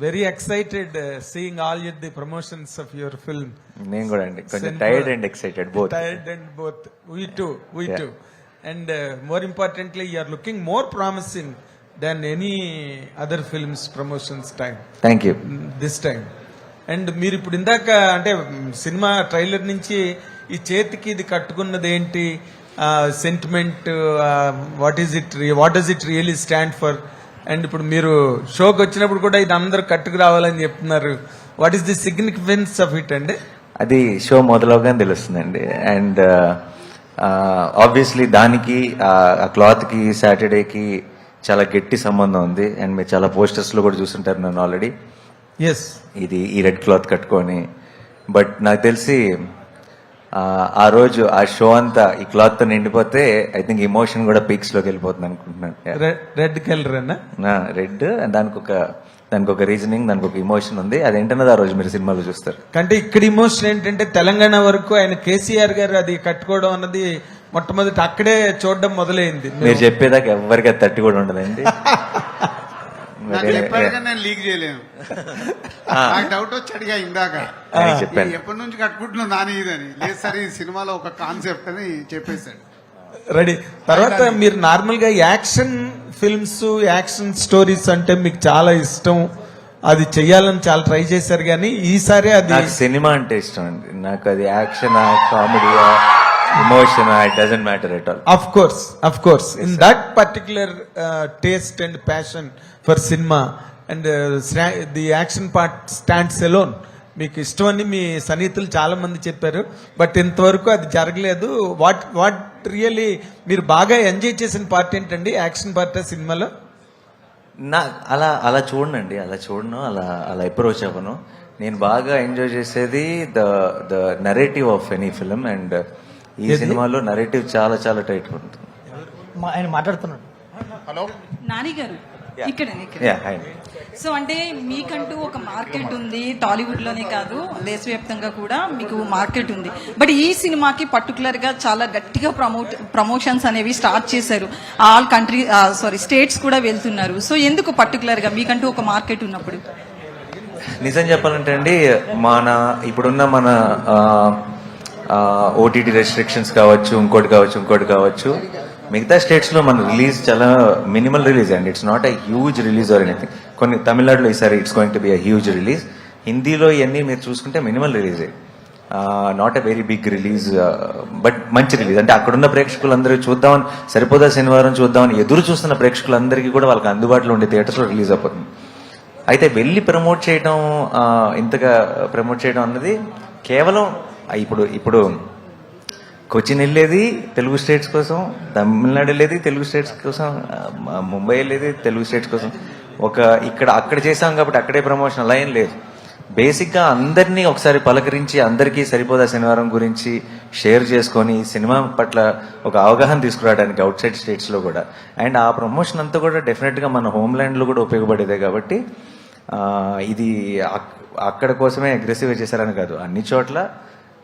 Very excited seeing all the promotions of your film. నేను కూడా అండి కొంచెం tired and excited both. Tired and both. We too. And more importantly, you are looking more promising than any other films promotions time. Thank you. This time. And మీరు ఇప్పుడు ఇందాక అంటే cinema trailer నుంచి ఈ చేతికి ఇది కట్టుకున్నది ఏంటి, sentiment, what does it really stand for? And ఇప్పుడు మీరు షోకి వచ్చినప్పుడు కూడా ఇది అందరూ కట్టుకు రావాలని చెప్తున్నారు. What is the significance of it అండి? అది షో మొదలవగానే తెలుస్తుందండి. అండ్ ఆబ్వియస్లీ దానికి ఆ క్లాత్కి సాటర్డేకి చాలా గట్టి సంబంధం ఉంది. అండ్ మీరు చాలా పోస్టర్స్లో కూడా చూస్తుంటారు నన్ను ఆల్రెడీ. ఎస్, ఇది ఈ రెడ్ క్లాత్ కట్టుకొని. బట్ నాకు తెలిసి ఆ రోజు ఆ షో అంతా ఈ క్లాత్ తో నిండిపోతే ఐ థింక్ ఇమోషన్ కూడా పీక్స్ లోకి వెళ్ళిపోతుంది అనుకుంటున్నాను. రెడ్ కలర్ అన్న రెడ్, దానికి ఒక రీజనింగ్, దానికి ఒక ఇమోషన్ ఉంది. అదేంటన్నది ఆ రోజు మీరు సినిమాలో చూస్తారు. అంటే ఇక్కడ ఇమోషన్ ఏంటంటే తెలంగాణ వరకు ఆయన కేసీఆర్ గారు అది కట్టుకోవడం అన్నది మొట్టమొదటి అక్కడే చూడడం మొదలైంది. మీరు చెప్పేదాకా ఎవరికి అది తట్టి కూడా ఉండదండి. నేను లీక్ చేయలేను. నాకు డౌట్ వచ్చి అడిగా ఇందాక, చెప్పాను ఎప్పటి నుంచి కట్టుకుంటున్నావు నాని ఇదని. లేదు సార్, ఈ సినిమాలో ఒక కాన్సెప్ట్ అని చెప్పేశాడు. రెడీ. తర్వాత మీరు నార్మల్ గా యాక్షన్ ఫిల్మ్స్, యాక్షన్ స్టోరీస్ అంటే మీకు చాలా ఇష్టం, అది చెయ్యాలని చాలా ట్రై చేశారు. కానీ ఈసారి అది సినిమా అంటే ఇష్టం అండి నాకు. అది action, comedy, emotion, it doesn't matter at all. Of course. In that particular taste and passion for cinema and the action part stands alone. మీకు ఇష్టమని మీ సన్నిహితులు చాలా మంది చెప్పారు, బట్ ఇంతవరకు అది జరగలేదు. వాట్ రియల్లీ మీరు బాగా ఎంజాయ్ చేసిన పార్ట్ ఏంటండి, యాక్షన్ పార్ట్ సినిమాలో? అలా చూడనండి, అలా అప్రోచ్ అవ్వను. నేను బాగా ఎంజాయ్ చేసేది the narrative of any film. And ఈ సినిమాలో నరేటివ్ చాలా చాలా టైట్ ఉంటుంది. ఆయన మాట్లాడుతున్నాడు. హలో నాని గారు, ఇక్కడ హాయ్. సో అంటే మీకంటూ ఒక మార్కెట్ ఉంది, టాలీవుడ్ లోనే కాదు దేశవ్యాప్తంగా కూడా మీకు మార్కెట్ ఉంది. బట్ ఈ సినిమాకి పర్టికులర్ గా చాలా గట్టిగా ప్రమోషన్స్ అనేవి స్టార్ట్ చేశారు. ఆల్ కంట్రీ స్టేట్స్ కూడా వెళ్తున్నారు. సో ఎందుకు పర్టికులర్ గా మీకంటూ ఒక మార్కెట్ ఉన్నప్పుడు? నిజం చెప్పాలంటే అండి, ఇప్పుడున్న మన ఓటీటీ రెస్ట్రిక్షన్స్ కావచ్చు, ఇంకోటి కావచ్చు, మిగతా స్టేట్స్ లో మన రిలీజ్ చాలా మినిమల్ రిలీజ్ అండి. It's not a huge release or anything. కొన్ని తమిళనాడులో ఈసారి it's going to be a huge release. హిందీలో ఇవన్నీ మీరు చూసుకుంటే మినిమల్ రిలీజే, not a very big release, but మంచి రిలీజ్. అంటే అక్కడున్న ప్రేక్షకులందరూ చూద్దామని, సరిపోదా శనివారం చూద్దామని ఎదురు చూస్తున్న ప్రేక్షకులందరికీ కూడా వాళ్ళకి అందుబాటులో ఉండే థియేటర్స్ లో రిలీజ్ అయిపోతుంది. అయితే వెళ్ళి ఇంతగా ప్రమోట్ చేయడం అన్నది కేవలం ఇప్పుడు కొచ్చిన్ వెళ్ళేది తెలుగు స్టేట్స్ కోసం, తమిళనాడు వెళ్ళేది తెలుగు స్టేట్స్ కోసం, ముంబై వెళ్ళేది తెలుగు స్టేట్స్ కోసం. అక్కడ చేసాం కాబట్టి అక్కడే ప్రమోషన్ అలా ఏం లేదు. బేసిక్ గా అందరినీ ఒకసారి పలకరించి, అందరికీ సరిపోదా శనివారం గురించి షేర్ చేసుకొని సినిమా పట్ల ఒక అవగాహన తీసుకురావడానికి అవుట్ సైడ్ స్టేట్స్ లో కూడా. అండ్ ఆ ప్రమోషన్ అంతా కూడా డెఫినెట్ గా మన హోమ్ ల్యాండ్ లో కూడా ఉపయోగపడేదే. కాబట్టి ఇది అక్కడ కోసమే అగ్రెసివ్ చేశారని కాదు, అన్ని చోట్ల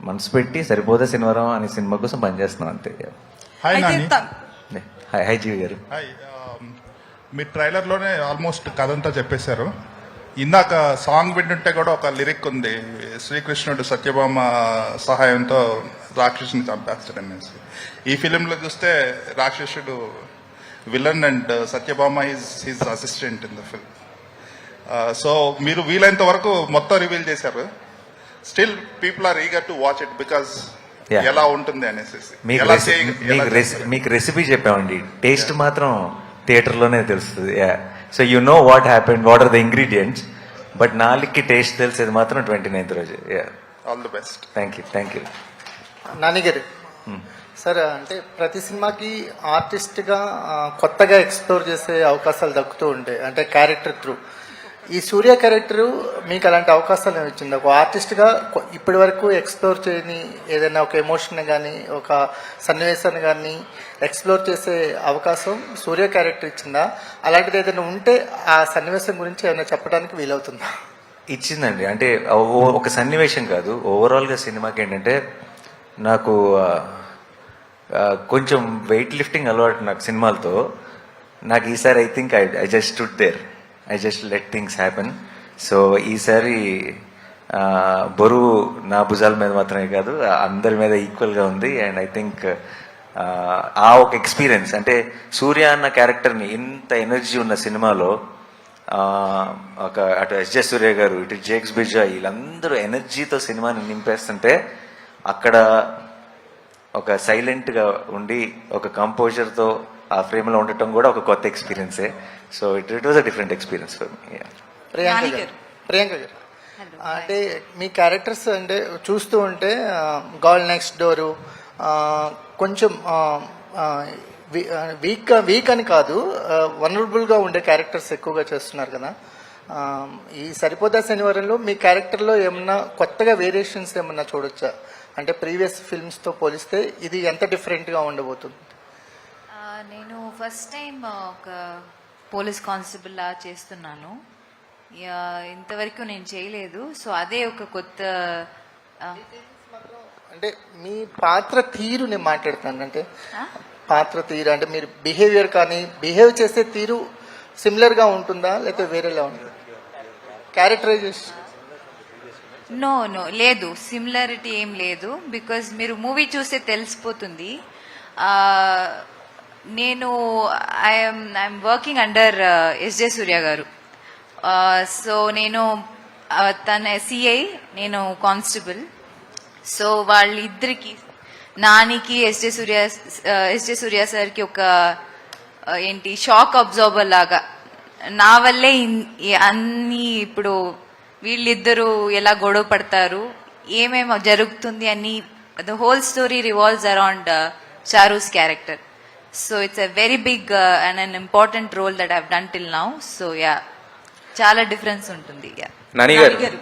మనసు పెట్టి సరిపోదా శనివారం అనే సినిమా కోసం పనిచేస్తున్నాం అంతే. హాయ్ నాని. హాయ్ జీవి గారు. హాయ్. మీ ట్రైలర్ లోనే ఆల్మోస్ట్ కథ అంతా చెప్పేశారు. ఇందాక సాంగ్ వింటుంటే కూడా ఒక లిరిక్ ఉంది, శ్రీకృష్ణుడు సత్యభామ సహాయంతో రాక్షసుని చంపేస్తాడనేసి. ఈ ఫిలిం లో చూస్తే రాక్షసుడు villain and Satyabhama is his assistant in the film. So మీరు వీలైనంత వరకు మొత్తం రివీల్ చేశారు. Still people are eager to watch it because ఎలా ఉంటుంది అనేసి. మీకు రెసిపీ చెప్పామండి, టేస్ట్ మాత్రం థియేటర్ లోనే తెలుస్తుంది. So you know what happened, what are the ingredients, but నాలుగుకి టేస్ట్ తెలిసేది మాత్రం 29th రోజు. All the best. Thank you. Nani garu, sir అంటే ప్రతి సినిమాకి ఆర్టిస్ట్ గా కొత్తగా ఎక్స్ప్లోర్ చేసే అవకాశాలు దక్కుతూ ఉంటాయి, అంటే క్యారెక్టర్ త్రూ. ఈ సూర్య క్యారెక్టర్ మీకు అలాంటి అవకాశాలు ఇచ్చింది? ఒక ఆర్టిస్ట్గా ఇప్పటి వరకు ఎక్స్ప్లోర్ చేయని ఏదైనా ఒక ఎమోషన్ కానీ, ఒక సన్నివేశాన్ని కానీ ఎక్స్ప్లోర్ చేసే అవకాశం సూర్య క్యారెక్టర్ ఇచ్చిందా? అలాంటిది ఏదైనా ఉంటే ఆ సన్నివేశం గురించి ఏమైనా చెప్పడానికి వీలవుతుందా? ఇచ్చిందండి. అంటే ఒక సన్నివేశం కాదు, ఓవరాల్గా సినిమాకి ఏంటంటే నాకు కొంచెం వెయిట్ లిఫ్టింగ్ అలవాటు నాకు సినిమాలతో. నాకు ఈసారి I think I just stood there, I just let things happen. So ఈసారి బరువు నా భుజాల మీద మాత్రమే కాదు అందరి మీద ఈక్వల్గా ఉంది. అండ్ ఐ థింక్ ఆ ఒక ఎక్స్పీరియన్స్ అంటే సూర్య అన్న క్యారెక్టర్ని ఇంత ఎనర్జీ ఉన్న సినిమాలో ఒక అటు ఎస్జే సూర్య గారు ఇటు జేక్స్ బిజా వీళ్ళందరూ ఎనర్జీతో సినిమాని నింపేస్తుంటే అక్కడ ఒక సైలెంట్గా ఉండి ఒక కంపోజర్తో ఆ ఫ్రేమ్లో ఉండటం కూడా ఒక కొత్త ఎక్స్పీరియన్సే. So it was a different experience for me. Priyanka గారు అంటే మీ క్యారెక్టర్స్ అంటే చూస్తూ ఉంటే గర్ల్ నెక్స్ట్ డోరు కొంచెం వీక్ అని కాదు, వనరబుల్గా ఉండే క్యారెక్టర్స్ ఎక్కువగా చేస్తున్నారు కదా. ఈ సరిపోదా శనివారంలో మీ క్యారెక్టర్లో ఏమన్నా కొత్తగా వేరియేషన్స్ ఏమన్నా చూడొచ్చా? అంటే ప్రీవియస్ ఫిల్మ్స్తో పోలిస్తే ఇది ఎంత డిఫరెంట్గా ఉండబోతుంది? నేను ఫస్ట్ టైం ఒక పోలీస్ కానిస్టేబుల్ లా చేస్తున్నాను. ఇంతవరకు నేను చేయలేదు. సో అదే ఒక కొత్త అంటే మీ పాత్ర తీరు నేను మాట్లాడుతాను. అంటే పాత్ర తీరు అంటే మీరు బిహేవియర్ కానీ బిహేవ్ చేసే తీరు సిమిలర్గా ఉంటుందా లేకపోతే వేరేలా ఉంటుందా? క్యారెక్టరైజేషన్ నో లేదు, సిమిలారిటీ ఏం లేదు. బికాజ్ మీరు మూవీ చూస్తే తెలిసిపోతుంది. నేను I'm working under SJ Surya గారు. సో నేను తన సిఐ, నేను కానిస్టేబుల్. సో వాళ్ళిద్దరికి నానికి ఎస్జే సూర్య సార్కి ఒక ఏంటి షాక్ అబ్జార్బర్ లాగా నా వల్లే అన్ని ఇప్పుడు వీళ్ళిద్దరూ ఎలా గొడవ పడతారు, ఏమేమో జరుగుతుంది అని the whole story revolves around Charu's character. So it's a very big and an important role that I've done till now. So yeah, చాలా డిఫరెన్స్ ఉంటుంది. నాని గారు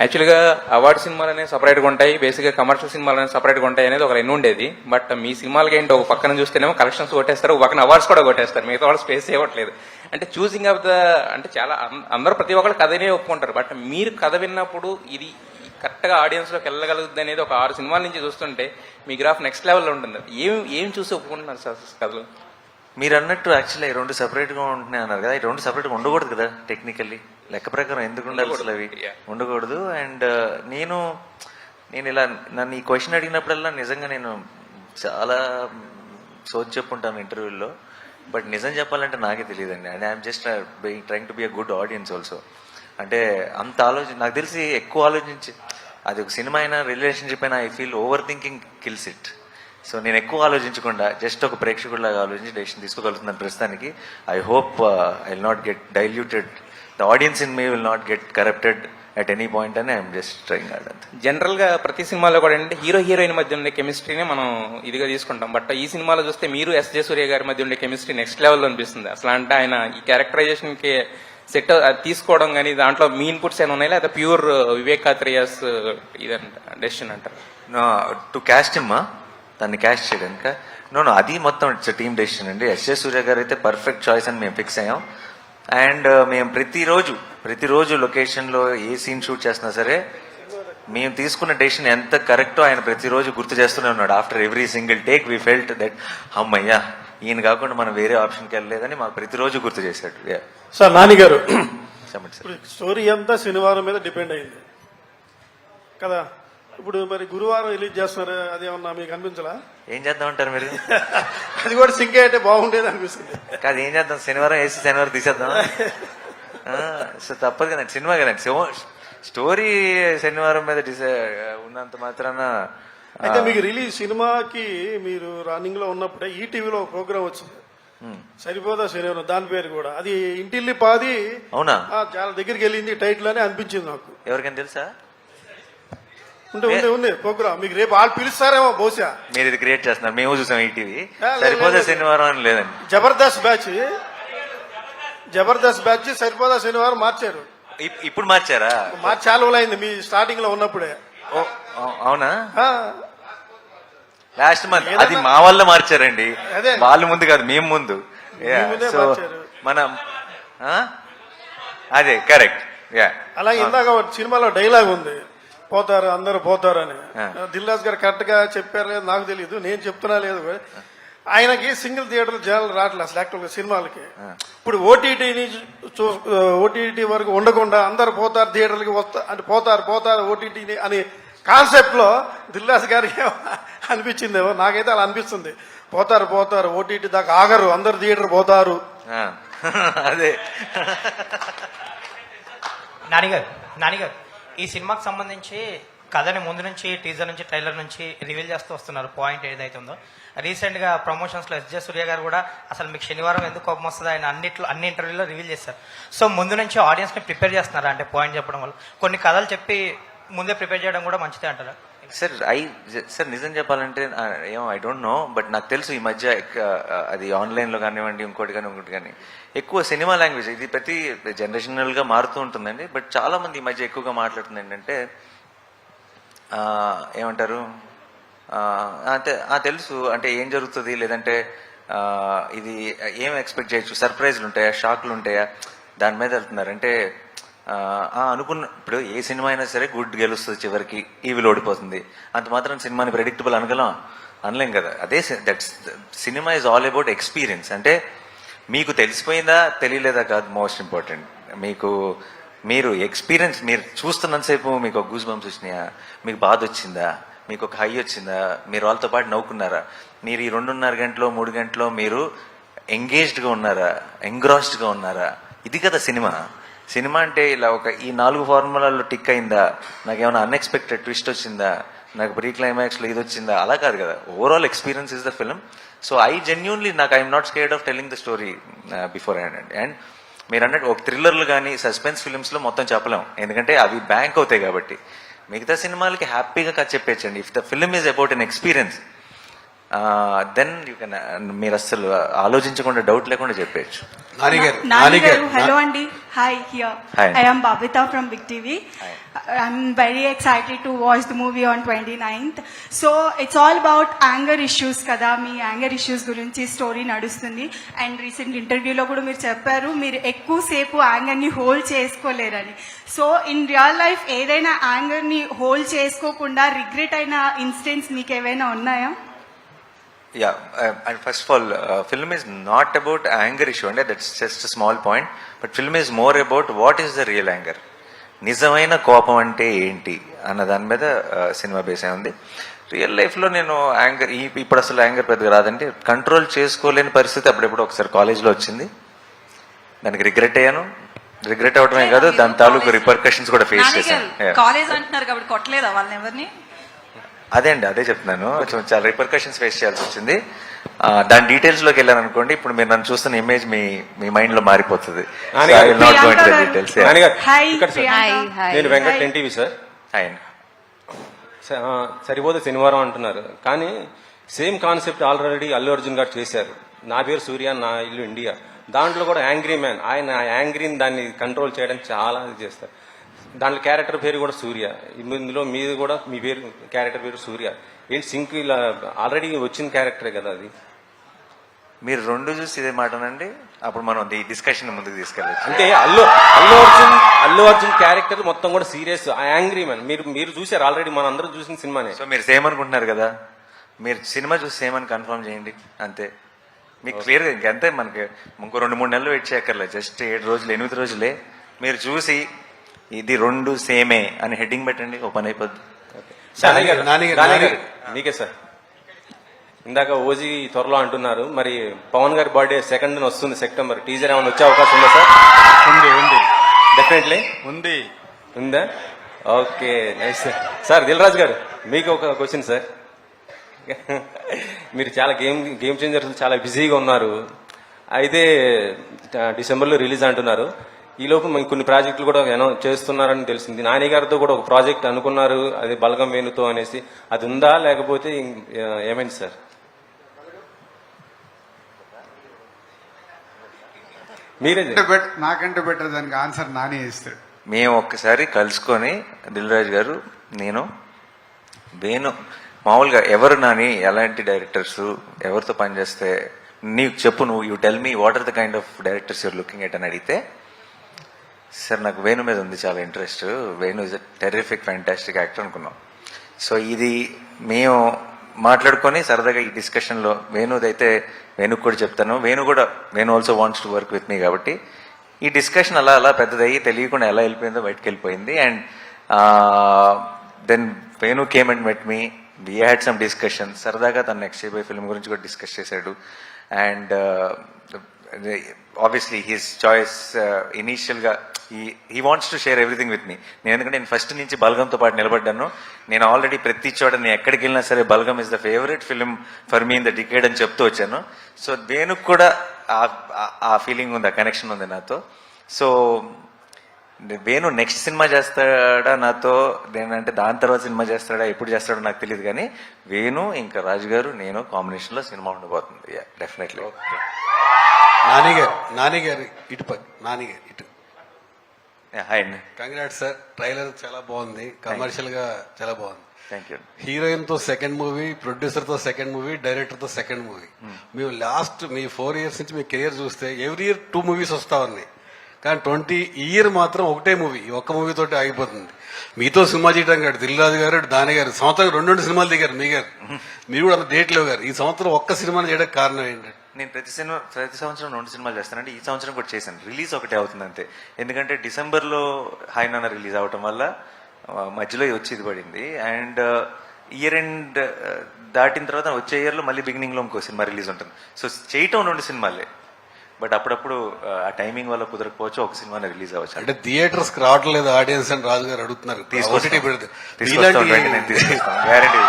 యాక్చువల్గా అవార్డు సినిమాలు అనేవి సపరేట్గా ఉంటాయి, బేసిక్గా కమర్షియల్ సినిమాలు అనేవి సపరేట్గా ఉంటాయి అనేది ఒక ఎన్ని ఉండేది. బట్ మీ సినిమాలకి ఏంటి, ఒక పక్కన చూస్తేనేమో కలెక్షన్స్ కొట్టేస్తారు, ఒక పక్కన అవార్డ్స్ కూడా కొట్టేస్తారు, మిగతా వాళ్ళు స్పేస్ ఇవ్వట్లేదు. అంటే చూసింగ్ ఆఫ్ ద అంటే చాలా అందరూ ప్రతి ఒక్కరు కథనే ఒప్పుకుంటారు. బట్ మీరు కథ విన్నప్పుడు ఇది కరెక్ట్గా ఆడియన్స్లోకి వెళ్ళగలుగుతుంది అనేది ఒక 6 సినిమాల నుంచి చూస్తుంటే మీ గ్రాఫ్ నెక్స్ట్ లెవెల్లో ఉంటుంది. ఏం చూసి ఒప్పుకుంటున్నారు సార్ కథలు? మీరు అన్నట్టు యాక్చువల్లీ ఈ 2 సెపరేట్గా ఉంటున్నాయి అన్నారు కదా, ఈ 2 సెపరేట్గా ఉండకూడదు కదా టెక్నికల్లీ. లెక్క ప్రకారం ఎందుకు ఉండాలి అసలు అవి? ఉండకూడదు. అండ్ నేను ఇలా నన్ను ఈ క్వశ్చన్ అడిగినప్పుడల్లా నిజంగా నేను చాలా సోచ్ చెప్పుంటాను ఇంటర్వ్యూల్లో. బట్ నిజం చెప్పాలంటే నాకే తెలియదండి. And I'm just trying to be a good audience also. అంటే అంత నాకు తెలిసి ఎక్కువ ఆలోచించి అది ఒక సినిమా అయినా రిలేషన్షిప్ అయినా I feel over thinking kills it. So నేను ఎక్కువ ఆలోచించకుండా జస్ట్ ఒక ప్రేక్షకుడిలాగా ఆలోచించి డెసిషన్ తీసుకోగలుగుతున్నాను ప్రస్తుతానికి. I hope I will not get diluted, the audience in me will not get corrupted at any point అని ఐఎమ్ జస్ట్ ట్రైంగ్ హార్డ్. అంతే. జనరల్గా ప్రతి సినిమాలో కూడా అంటే హీరో హీరోయిన్ మధ్య ఉండే కెమిస్ట్రీని మనం ఇదిగా తీసుకుంటాం. బట్ ఈ సినిమాలో చూస్తే మీరు ఎస్జే సూర్య గారి మధ్య ఉండే కెమిస్ట్రీ నెక్స్ట్ లెవెల్లో అనిపిస్తుంది. అసలు అంటే ఆయన ఈ క్యారెక్టరైజేషన్కి సెట్ తీసుకోవడం కానీ దాంట్లో మీ ఇన్పుట్స్ ఏమైనా ఉన్నాయి, లేదా ప్యూర్ వివేక్ కాత్రియాస్ ఇదంట డెసిషన్ అంటారు? టు క్యాస్ట్ హిమ్, దాన్ని క్యాస్ట్ చేయడానికి నో అది మొత్తం ఇట్స్ టీమ్ డెసిషన్ అండి. ఎస్జే సూర్య గారు అయితే పర్ఫెక్ట్ చాయిస్ అని మేము ఫిక్స్ అయ్యాం. అండ్ మేము ప్రతిరోజు లొకేషన్లో ఏ సీన్ షూట్ చేసినా సరే మేము తీసుకున్న డెసిషన్ ఎంత కరెక్టో ఆయన ప్రతిరోజు గుర్తు చేస్తూనే ఉన్నాడు. After every single take we felt that అమ్మయ్యా ఈయన కాకుండా మనం వేరే ఆప్షన్కి వెళ్ళలేదని మాకు ప్రతిరోజు గుర్తు చేశాడు. సార్ నాని గారు, చెప్పండి సార్. స్టోరీ అంతా శనివారం మీద డిపెండ్ అయింది కదా. ఇప్పుడు మరి గురువారం రిలీజ్ చేస్తున్నారు, అదేమన్నా మీకు అనిపించలా? ఏం చేద్దామంటారు మీరు? అది కూడా సింక్ అయితే బాగుండేది అనిపిస్తుంది. కాదు, ఏం చేద్దాం, శనివారం వేసి శనివారం తీసేద్దాం. సో తప్పదు కదండి, సినిమా కదండి. స్టోరీ శనివారం మీద ఉన్నంత మాత్రాన. అయితే మీకు రిలీజ్ సినిమాకి మీరు రన్నింగ్ లో ఉన్నప్పుడే ఈటీవీలో ప్రోగ్రామ్ వచ్చింది, సరిపోదా శనివారం, దాని పేరు కూడా అది ఇంటిల్లి పాది. అవునా? చాలా దగ్గరికి వెళ్ళింది టైటిల్ అని అనిపించింది నాకు. ఎవరికైనా తెలుసా? ఉంది ప్రోగ్రామ్ మీకు రేపు వాళ్ళు పిలుస్తారేమో బహుశా. మీరు ఇది క్రియేట్ చేస్తున్నారు, మేము చూసాం ఈటీవీ. సరిపోదా శనివారం అని లేదండి. జబర్దస్త్ బ్యాచ్ సరిపోదా శనివారం మార్చారు. ఇప్పుడు మార్చారా? మార్చి చాలా రోజులైంది మీ స్టార్టింగ్ లో ఉన్నప్పుడే. అవునా? లాస్ట్ మంత్ అది మా వల్ల మార్చారండి. వాళ్ళు ముందు కాదు, మేము ముందు. సో మనం అదే కరెక్ట్. అలాగే ఇందాక సినిమాలో డైలాగ్ ఉంది, పోతారు అందరూ పోతారని. దిల్ రాజు గారు కరెక్ట్ గా చెప్పారు లేదు నాకు తెలియదు, నేను చెప్తున్నా లేదు. ఆయనకి సింగిల్ థియేటర్ జనాలు రావట్లేదు అసలు యాక్చువల్గా సినిమాలకి. ఇప్పుడు ఓటీటీ వరకు ఉండకుండా అందరు పోతారు థియేటర్లకి అంటే పోతారు ఓటీటీని అని కాన్సెప్ట్ లో దిల్రాజు గారికి అనిపించిందేమో, నాకైతే అలా అనిపిస్తుంది. పోతారు ఓటీటీ దాకా ఆగరు, అందరు థియేటర్ పోతారు. అదే నానిగారు ఈ సినిమాకి సంబంధించి కథని ముందు నుంచి టీజర్ నుంచి ట్రైలర్ నుంచి రివీల్ చేస్తూ వస్తున్నారు. పాయింట్ ఏదైతే ఉందో రీసెంట్ గా ప్రమోషన్స్ లో ఎస్జే సూర్య గారు కూడా అసలు మీకు శనివారం ఎందుకు కోపం వస్తుంది ఆయన అన్ని ఇంటర్వ్యూలో రివీల్ చేస్తారు. సో ముందు నుంచి ఆడియన్స్ ని ప్రిపేర్ చేస్తున్నారా అంటే పాయింట్ చెప్పడం వల్ల కొన్ని కథలు చెప్పి ముందే ప్రిపేర్ చేయడం కూడా మంచిదే అంటారా? సార్ నిజం చెప్పాలంటే ఏమో ఐ డోంట్ నో, బట్ నాకు తెలుసు ఈ మధ్య అది ఆన్లైన్లో కానివ్వండి ఇంకోటి కానీ ఎక్కువ సినిమా లాంగ్వేజ్ ఇది ప్రతి జనరేషనల్గా మారుతూ ఉంటుందండి. బట్ చాలా మంది ఈ మధ్య ఎక్కువగా మాట్లాడుతుంది ఏంటంటే ఏమంటారు అంటే తెలుసు అంటే ఏం జరుగుతుంది, లేదంటే ఇది ఏం ఎక్స్పెక్ట్ చేయొచ్చు, సర్ప్రైజ్లు ఉంటాయా, షాక్లు ఉంటాయా, దాని మీద వెళ్తున్నారు. అంటే అనుకున్న ఇప్పుడు ఏ సినిమా అయినా సరే గుడ్ గెలుస్తుంది, చివరికి ఈవిల్ ఓడిపోతుంది. అంత మాత్రం సినిమాని ప్రెడిక్టబుల్ అనలేం కదా. అదే that's cinema is all about experience. అంటే మీకు తెలిసిపోయిందా తెలియలేదా కాదు మోస్ట్ ఇంపార్టెంట్. మీరు ఎక్స్పీరియన్స్ మీరు చూస్తున్నంతసేపు మీకు ఒక గూస్ బంప్స్ వచ్చినాయా, మీకు బాధ వచ్చిందా, మీకు ఒక హై వచ్చిందా, మీరు వాళ్ళతో పాటు నవ్వుకున్నారా, మీరు ఈ 2.5 గంటలో 3 గంటలో మీరు ఎంగేజ్డ్గా ఉన్నారా, ఎంగ్రాస్డ్గా ఉన్నారా, ఇది కదా సినిమా. సినిమా అంటే ఇలా ఈ 4 ఫార్ములాల్లో టిక్ అయిందా, నాకేమైనా అన్ఎక్స్పెక్టెడ్ ట్విస్ట్ వచ్చిందా, నాకు ప్రీ క్లైమాక్స్లో ఇది వచ్చిందా, అలా కాదు కదా. Overall experience is the film. So I genuinely I'm not scared of telling the story before hand. And మీరు అన్నట్టు ఒక థ్రిల్లర్లు కానీ సస్పెన్స్ ఫిల్మ్స్లో మొత్తం చెప్పలేం, ఎందుకంటే అవి బ్యాంక్ అవుతాయి కాబట్టి. మిగతా సినిమాలకి హ్యాపీగా కథ చెప్పేచ్చండి. If the film is about an experience then you can మీరు అస్సలు ఆలోచించకుండా డౌట్ లేకుండా చెప్పేయచ్చు. హలో అండి, hi here I am Babitha from Big TV. I'm very excited to watch the movie on 29th. So it's all about anger issues kada. మీ anger issues గురించి story నడుస్తుంది. And recent ఇంటర్వ్యూలో కూడా మీరు చెప్పారు మీరు ఎక్కువసేపు యాంగర్ని హోల్డ్ చేసుకోలేరని. సో ఇన్ రియల్ లైఫ్ ఏదైనా యాంగర్ని హోల్డ్ చేసుకోకుండా రిగ్రెట్ అయిన ఇన్సిడెంట్స్ మీకు ఏవైనా ఉన్నాయా? Yeah, and first of all, film is not about anger issue, and that's just a small point. But film is more about what is the real anger. నిజమైన కోపం అంటే ఏంటి అన్న దాని మీద సినిమా బేస్ అయి ఉంది. రియల్ లైఫ్లో నేను యాంగర్ ఇప్పుడు అసలు యాంగర్ పెద్దగా రాదంటే కంట్రోల్ చేసుకోలేని పరిస్థితి అప్పుడెప్పుడు ఒకసారి కాలేజ్లో వచ్చింది. దానికి రిగ్రెట్ అయ్యాను. రిగ్రెట్ అవడమే కాదు, దాని తాలూకు రిపర్కషన్స్ కూడా ఫేస్ చేశాను. కాలేజ్ అంటున్నారు కాబట్టి కొట్టలేదా వాళ్ళని ఎవరిని? అదే చెప్తున్నాను. చాలా రిపర్కషన్స్ ఫేస్ చేయాల్సి వచ్చింది. దాని డీటెయిల్స్ లోకి వెళ్ళాను అనుకోండి, ఇప్పుడు మీరు నన్ను చూస్తున్న ఇమేజ్ మీ మైండ్ లో మారిపోతుంది. నేను వెంకట్ ఎన్టీవీ సార్. సరిపోతే శనివారం అంటున్నారు, కానీ same concept already Allu Arjun గారు చేశారు. నా పేరు సూర్య, నా ఇల్లు ఇండియా. దాంట్లో కూడా యాంగ్రీ మ్యాన్, ఆయన యాంగ్రీని దాన్ని కంట్రోల్ చేయడానికి చాలా చేస్తారు. దాంట్లో క్యారెక్టర్ పేరు కూడా సూర్య. ఇందులో మీది కూడా మీ పేరు క్యారెక్టర్ పేరు సూర్య. ఏంటి సింక్ ఇలా ఆల్రెడీ వచ్చిన క్యారెక్టరే కదా అది. మీరు 2 చూసి ఇదే మాటనండి, అప్పుడు మనం ఈ డిస్కషన్ ముందుకు తీసుకెళ్ళచ్చు. అంటే అల్లు అర్జున్ క్యారెక్టర్ మొత్తం కూడా సీరియస్ యాంగ్రీ మ్యాన్. మీరు చూసారు ఆల్రెడీ, మన అందరూ చూసిన సినిమానే. సో మీరు సేమ్ అనుకుంటున్నారు కదా, మీరు సినిమా చూసి సేమ్ అని కన్ఫర్మ్ చేయండి అంతే. మీకు క్లియర్గా ఇంకంతే, మనకి ఇంకో 2-3 నెలలు వెయిట్ చేయక్కర్లేదు. జస్ట్ 7 రోజులు 8 రోజులే. మీరు చూసి ఇది 2 సేమే అని హెడ్డింగ్ పెట్టండి, ఓపెన్ అయిపోద్ది. నీకే సార్, ఇందాక ఓజీ త్వరలో అంటున్నారు, మరి పవన్ గారి బర్త్డే 2nd వస్తుంది సెప్టెంబర్. టీజర్ ఏమైనా వచ్చే అవకాశం ఉందా సార్? ఉంది డెఫినెట్లీ ఉందా? Okay, nice sir. Sir Dil Raju గారు, మీకు ఒక క్వశ్చన్ సార్. మీరు చాలా గేమ్ చేంజర్స్ చాలా బిజీగా ఉన్నారు. అయితే డిసెంబర్లో రిలీజ్ అంటున్నారు. ఈ లోపు కొన్ని ప్రాజెక్టులు కూడా చేస్తున్నారని తెలిసింది. నాని గారితో కూడా ఒక ప్రాజెక్ట్ అనుకున్నారు, అది బలగం వేణుతో అనేసి. అది ఉందా లేకపోతే ఏమైంది సార్? మీరే నాకంటే బెటర్ దానికి ఆన్సర్ నాని ఇస్తాడు. మేము ఒక్కసారి కలుసుకొని దిల్ రాజు గారు, నేను, వేణు, మామూలుగా ఎవరు నాని, ఎలాంటి డైరెక్టర్స్, ఎవరితో పనిచేస్తే నీకు చెప్పు, నువ్వు you tell me what are the kind of directors you're looking at అని అడిగితే, సార్ నాకు వేణు మీద ఉంది చాలా interest, Venu is a terrific fantastic actor అనుకున్నాం. సో ఇది మేము మాట్లాడుకొని సరదాగా ఈ డిస్కషన్లో వేణుకు కూడా చెప్తాను, Venu also wants to work with me, కాబట్టి ఈ డిస్కషన్ అలా అలా పెద్దదయ్యి తెలియకుండా ఎలా వెళ్ళిపోయిందో బయటకు వెళ్ళిపోయింది. And then Venu came and met me, we had some discussion. సరదాగా తను నెక్స్ట్ చేయబోయే ఫిల్మ్ గురించి కూడా డిస్కస్ చేశాడు. అండ్ ఆబ్వియస్లీ హిస్ చాయిస్ ఇనీషియల్గా he wants to share everything with me. ఎందుకంటే నేను ఫస్ట్ నుంచి బల్గంతో పాటు నిలబడ్డాను. నేను ఆల్రెడీ ప్రతి చోట నేను ఎక్కడికి వెళ్ళినా సరే Balagam is the favourite film for me in the decade అని చెప్తూ వచ్చాను. సో వేణుకు కూడా ఆ ఫీలింగ్ ఉంది, ఆ కనెక్షన్ ఉంది నాతో. సో వేణు నెక్స్ట్ సినిమా చేస్తాడా నాతో, నేనంటే దాని తర్వాత సినిమా చేస్తాడా, ఎప్పుడు చేస్తాడో నాకు తెలియదు, కానీ వేణు ఇంకా రాజు గారు నేను కాంబినేషన్లో సినిమా ఉండబోతుంది డెఫినెట్లీ. నానిగారు ఇటు హాయ్ అండి. కంగ్రాట్స్ సార్, ట్రైలర్ చాలా బాగుంది, కమర్షియల్ గా చాలా బాగుంది. Thank you. హీరోయిన్ తో సెకండ్ మూవీ, ప్రొడ్యూసర్ తో సెకండ్ మూవీ, డైరెక్టర్ తో సెకండ్ మూవీ. మేము లాస్ట్ మీ 4 years నుంచి మీ కెరియర్ చూస్తే ఎవ్రీ ఇయర్ 2 movies వస్తా ఉన్నాయి, కానీ 20 year మాత్రం ఒకటే మూవీ, ఒక్క మూవీ తోటి ఆగిపోతుంది. మీతో సినిమా చేయడం కాదు, దిల్ రాజు గారు, దాని గారు సంవత్సరం 2 సినిమాలు దిగారు మీ గారు, మీరు కూడా అంత డేట్ లేవు గారు. ఈ సంవత్సరం ఒక్క సినిమాని చేయడానికి కారణం ఏంటంటే నేను ప్రతి సంవత్సరం 2 సినిమాలు చేస్తానంటే ఈ సంవత్సరం కూడా చేశాను. రిలీజ్ ఒకటే అవుతుంది అంతే, ఎందుకంటే డిసెంబర్లో హాయ్ నాన్న రిలీజ్ అవటం వల్ల మధ్యలో వచ్చేది పడింది. అండ్ ఇయర్ ఎండ్ దాటిన తర్వాత వచ్చే ఇయర్లో మళ్ళీ బిగినింగ్లో ఇంకో సినిమా రిలీజ్ ఉంటుంది. సో చేయటం 2 సినిమాలే, బట్ అప్పుడప్పుడు ఆ టైమింగ్ వల్ల కుదరకపోవచ్చు, ఒక సినిమానే రిలీజ్ అవ్వచ్చు. అంటే థియేటర్స్ కి రావట్లేదు ఆడియన్స్ అని రాజు గారు అడుగుతున్నారు. గ్యారెంటీ.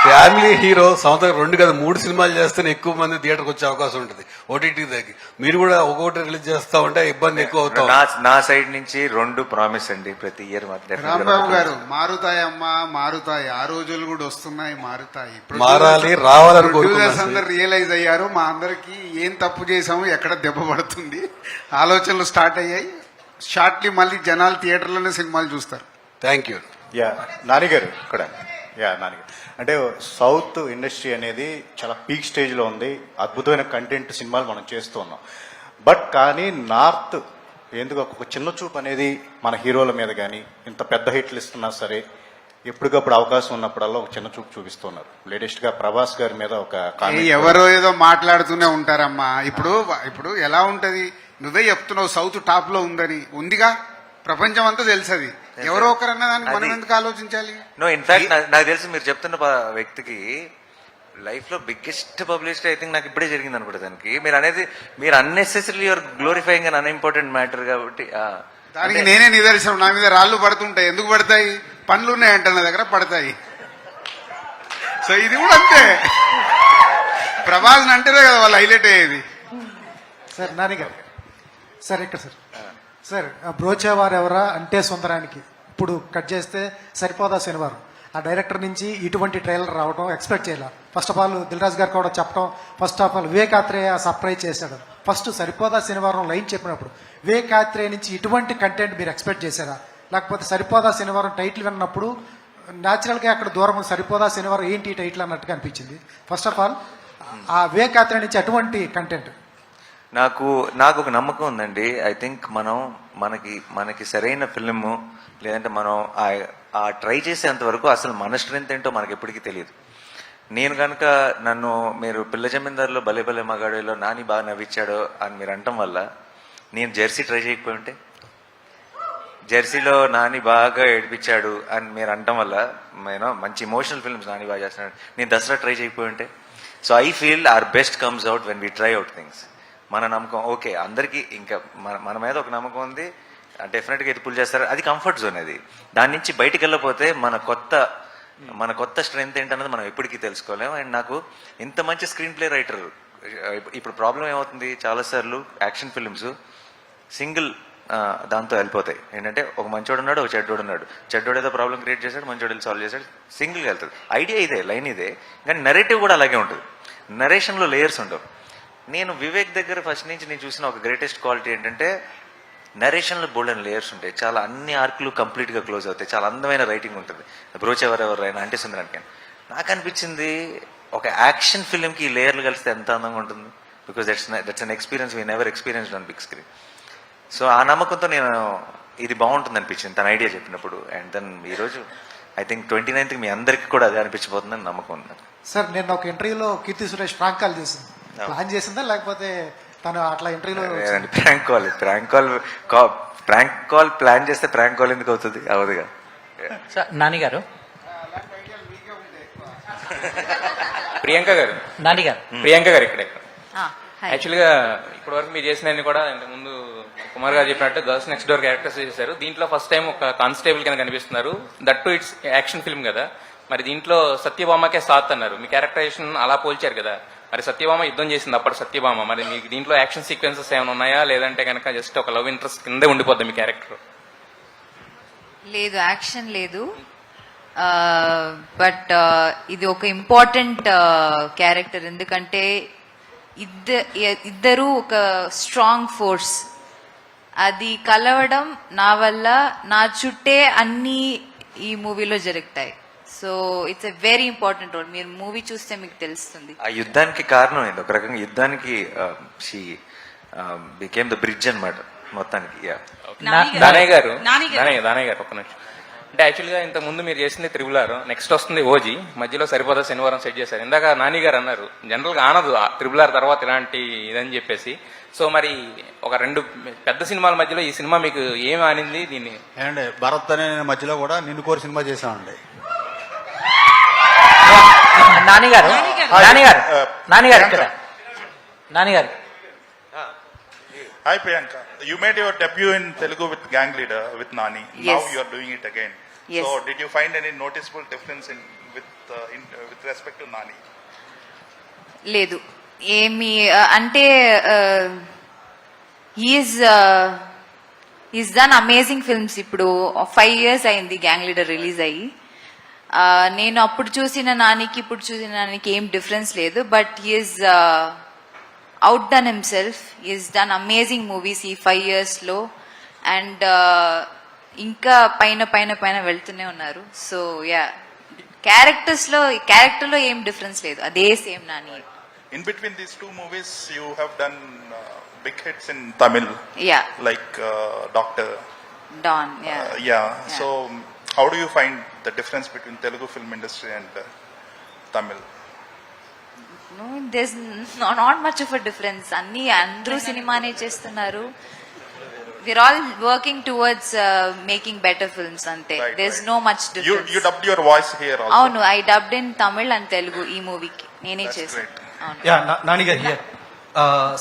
ఫ్యామిలీ హీరో సంవత్సరం 2 కాదు 3 సినిమాలు చేస్తేనే ఎక్కువ మంది థియేటర్కి వచ్చే అవకాశం ఉంటుంది ఓటీటీ దగ్గర. మీరు కూడా ఒక్కొక్కటి రిలీజ్ చేస్తా ఉంటే ఇబ్బంది ఎక్కువ అవుతాం. నా సైడ్ నుంచి 2 ప్రామిస్ అండి ప్రతి ఇయర్. రాంబాబు గారు మారుతాయమ్మా మారుతాయి, ఆ రోజులు కూడా వస్తున్నాయి, మారుతాయి, మారాలి, రావాలని ప్రొడ్యూసర్స్ అందరు రియలైజ్ అయ్యారు, మా అందరికి ఏం తప్పు చేసాము, ఎక్కడ దెబ్బ పడుతుంది, ఆలోచనలు స్టార్ట్ అయ్యాయి. షార్ట్లీ మళ్ళీ జనాలు థియేటర్లోనే సినిమాలు చూస్తారు. Thank you. నానిగారు ఇక్కడ నానిగారు అంటే సౌత్ ఇండస్ట్రీ అనేది చాలా పీక్ స్టేజ్లో ఉంది, అద్భుతమైన కంటెంట్ సినిమాలు మనం చేస్తూ ఉన్నాం. బట్ కానీ నార్త్ ఎందుకు ఒక చిన్న చూపు అనేది మన హీరోల మీద కానీ ఇంత పెద్ద హిట్లు ఇస్తున్నా సరే ఎప్పటికప్పుడు అవకాశం ఉన్నప్పుడల్లా ఒక చిన్న చూపు చూపిస్తున్నారు. లేటెస్ట్ గా ప్రభాస్ గారి మీద ఒక ఎవరో ఏదో మాట్లాడుతూనే ఉంటారమ్మా. ఇప్పుడు ఎలా ఉంటది, నువ్వే చెప్తున్నావు సౌత్ టాప్ లో ఉందని, ఉందిగా, ప్రపంచం అంతా తెలుసు. అది ఎవరో ఒకరన్నా దానికి మనం ఎందుకు ఆలోచించాలి? నో, ఇన్ఫాక్ట్ నాకు తెలిసి మీరు చెప్తున్న వ్యక్తికి లైఫ్ లో బిగ్గెస్ట్ పబ్లిసిటీ ఐ థింక్ నాకు ఇప్పుడే జరిగింది అనుకుంటా. దానికి మీరు unnecessary your glorifying and unimportant matter కాబట్టి దానికి నేనే నిదర్శనం. నా మీద రాళ్ళు పడుతుంటాయి, ఎందుకు పడతాయి? పనులు ఉన్నాయంట నా దగ్గర, పడతాయి. సో ఇది కూడా అంతే, ప్రభాస్ అంటేనే కదా వాళ్ళు హైలైట్ అయ్యేది. సార్ నానిగారు సార్ ఇక్కడ సార్ బ్రోచేవారు ఎవరా అంటే సుందరానికి ఇప్పుడు కట్ చేస్తే సరిపోదా శనివారం, ఆ డైరెక్టర్ నుంచి ఇటువంటి ట్రైలర్ రావడం ఎక్స్పెక్ట్ చేయాలి. First of all Dil Raju గారు కూడా చెప్పడం, first of all Vivekatreya surprise చేశాడు. ఫస్ట్ సరిపోదా శనివారం లైన్ చెప్పినప్పుడు వివేకాత్రేయ నుంచి ఇటువంటి కంటెంట్ మీరు ఎక్స్పెక్ట్ చేశారా, లేకపోతే సరిపోదా శనివారం టైటిల్ విన్నప్పుడు న్యాచురల్గా అక్కడ దూరం సరిపోదా శనివారం ఏంటి టైటిల్ అన్నట్టుగా అనిపించింది. ఫస్ట్ ఆఫ్ ఆల్ ఆ వివేకాత్రేయ నుంచి అటువంటి కంటెంట్ నాకు ఒక నమ్మకం ఉందండి. ఐ థింక్ మనకి సరైన ఫిల్ము లేదంటే మనం ఆ ట్రై చేసేంత వరకు అసలు మన స్ట్రెంత్ ఏంటో మనకి ఎప్పటికీ తెలియదు. నేను కనుక మీరు పిల్ల జమీందారులో భలే భలే మగాడిలో నాని బాగా నవ్వించాడు అని మీరు అనటం వల్ల నేను జెర్సీ ట్రై చేయకపోయి ఉంటే, జెర్సీలో నాని బాగా ఏడిపించాడు అని మీరు అనటం వల్ల మంచి ఇమోషనల్ ఫిల్మ్స్ నాని బాగా చేస్తున్నాడు, నేను దసరా ట్రై చేయకపోయి ఉంటే. So I feel our best comes out when we try out things. మన నమ్మకం ఓకే, అందరికీ ఇంకా మన మీద ఒక నమ్మకం ఉంది, డెఫినెట్గా ఇది పుల్ చేస్తారు, అది కంఫర్ట్ జోన్. అది దాని నుంచి బయటికి వెళ్ళకపోతే మన కొత్త స్ట్రెంత్ ఏంటన్నది మనం ఎప్పటికీ తెలుసుకోలేము. అండ్ నాకు ఇంత మంచి స్క్రీన్ ప్లే రైటర్, ఇప్పుడు ప్రాబ్లం ఏమవుతుంది, చాలాసార్లు యాక్షన్ ఫిల్మ్స్ సింగిల్ దాంతో వెళ్ళిపోతాయి. ఏంటంటే ఒక మంచోడు ఉన్నాడు, ఒక చెడ్డోడు ఉన్నాడు, చెడ్డోడు ఏదో ప్రాబ్లం క్రియేట్ చేశాడు, మంచోడు సాల్వ్ చేశాడు, సింగిల్గా వెళ్తుంది. ఐడియా ఇదే, లైన్ ఇదే, కానీ నెరేటివ్ కూడా అలాగే ఉంటుంది. నరేషన్లో లేయర్స్ ఉండవు. నేను వివేక్ దగ్గర ఫస్ట్ నుంచి నేను చూసిన ఒక గ్రేటెస్ట్ క్వాలిటీ ఏంటంటే నరేషన్లో బోల్డెన్ లేయర్స్ ఉంటాయి, చాలా అన్ని ఆర్కులు కంప్లీట్గా క్లోజ్ అవుతాయి, చాలా అందమైన రైటింగ్ ఉంటుంది. బ్రోచెవరెవరైనా అంటే సుందరానికి నాకు అనిపించింది ఒక యాక్షన్ ఫిల్మ్కి ఈ లేయర్లు కలిస్తే ఎంత అందంగా ఉంటుంది. Because that's an experience we never experienced on big screen. So ఆ నమ్మకంతో నేను ఇది బాగుంటుంది అనిపించింది తన ఐడియా చెప్పినప్పుడు. అండ్ దెన్ ఈరోజు ఐ థింక్ 29th మీ అందరికీ కూడా అదే అనిపించబోతుందని నమ్మకం ఉంది. సార్ నేను ఒక ఇంటర్వ్యూలో కీర్తి సురేష్ ప్రాంక్ కాల్ చేసింది. ప్లాన్ చేసిందా లేకపోతే తను అట్లా ఇంటర్వ్యూలో ప్రాంక్ కాల్ ప్లాన్ చేస్తే ప్రాంక్ కాల్ ఎందుకు అవుతుంది? అవదుగా. నాని గారు, ప్రియాంక గారు, నాని గారు, ప్రియాంక గారు ఇక్కడ హాయ్. యాక్చువల్గా ఇప్పటి వరకు మీరు చేసినవి కూడా ముందు కుమార్ గారు చెప్పినట్టు గర్ల్స్ నెక్స్ట్ డోర్ క్యారెక్టర్స్ చేశారు. దీంట్లో ఫస్ట్ టైం ఒక కానిస్టేబుల్ కింద కనిపిస్తున్నారు. That to it's action film కదా. మరి దీంట్లో సత్యభామకే సాత్ అన్నారు. మీ క్యారెక్టరైజేషన్ అలా పోల్చారు కదా. మరి సత్యభామ యుద్ధం చేసింది అప్పుడు సత్యభామ. మరి మీకు దీంట్లో యాక్షన్ సీక్వెన్సెస్ ఏమైనా ఉన్నాయా, లేదంటే కనుక జస్ట్ ఒక లవ్ ఇంట్రెస్ట్ కిందే ఉండిపోద్ది మీ క్యారెక్టర్? లేదు, యాక్షన్ లేదు. బట్ ఇది ఒక ఇంపార్టెంట్ క్యారెక్టర్. ఎందుకంటే ఇద్దరు ఒక స్ట్రాంగ్ ఫోర్స్. అది కలవడం నా వల్ల, నా చుట్టే అన్ని ఈ మూవీలో జరుగుతాయి. So it's a very important role. మీరు మూవీ చూస్తే మీకు తెలుస్తుంది. ఆ యుద్ధానికి కారణం ఏంది? ఒక రకంగా యుద్ధానికి షీ బికేమ్ ద బ్రిడ్జ్ అన్నమాట మొత్తానికి. దానయ్య గారు ఒక నిమిషం. అంటే యాక్చువల్గా ఇంత ముందు మీరు చేసింది త్రిబులార్, నెక్స్ట్ వస్తుంది ఓజీ, మధ్యలో సరిపోదా శనివారం సెట్ చేశారు. ఇందాక నాని గారు అన్నారు జనరల్గా ఆనదు త్రిబులార్ తర్వాత ఇలాంటి ఇదని చెప్పేసి. సో మరి ఒక 2 పెద్ద సినిమాల మధ్యలో ఈ సినిమా మీకు ఏం ఆనింది? దీన్ని ఏమండి భరత్ అనే మధ్యలో కూడా నిన్ను కోరి సినిమా చేసామండి. నాని గారు, నాని గారు, నాని గారు ఇక్కడ, నాని గారు. Hi Priyanka, you made your debut in Telugu with Gang Leader with Nani. Yes. Now you are doing it again. Yes. So did you find any noticeable difference with respect to Nani? లేదు ఏమి అంటే is done amazing films. ఇప్పుడు 5 years అయింది gang leader release అయ్యి. నేను అప్పుడు చూసిన నానికి ఇప్పుడు చూసిన నానికి ఏం డిఫరెన్స్ లేదు. But is out done himself. Is done amazing movies ఈ 5 years లో. అండ్ ఇంకా పైన పైన పైన వెళ్తూనే ఉన్నారు. సో యా, క్యారెక్టర్లో ఏం డిఫరెన్స్ లేదు, అదే same Nani. In between these 2 movies, you have done big hits in Tamil. Yeah. Like Doctor. Don. Yeah. Yeah. So how do you find the difference between Telugu film industry and Tamil? No, there's not much of a difference. అందరూ సినిమానే చేస్తున్నారు. We're all working towards making better films ante. Right, There's right. no much difference. You dubbed your voice here also. అవును, I dubbed in Tamil and Telugu ఈ మూవీకి నేనే That's చేశాను. great. అవును. Yeah, Nani గారు హియర్.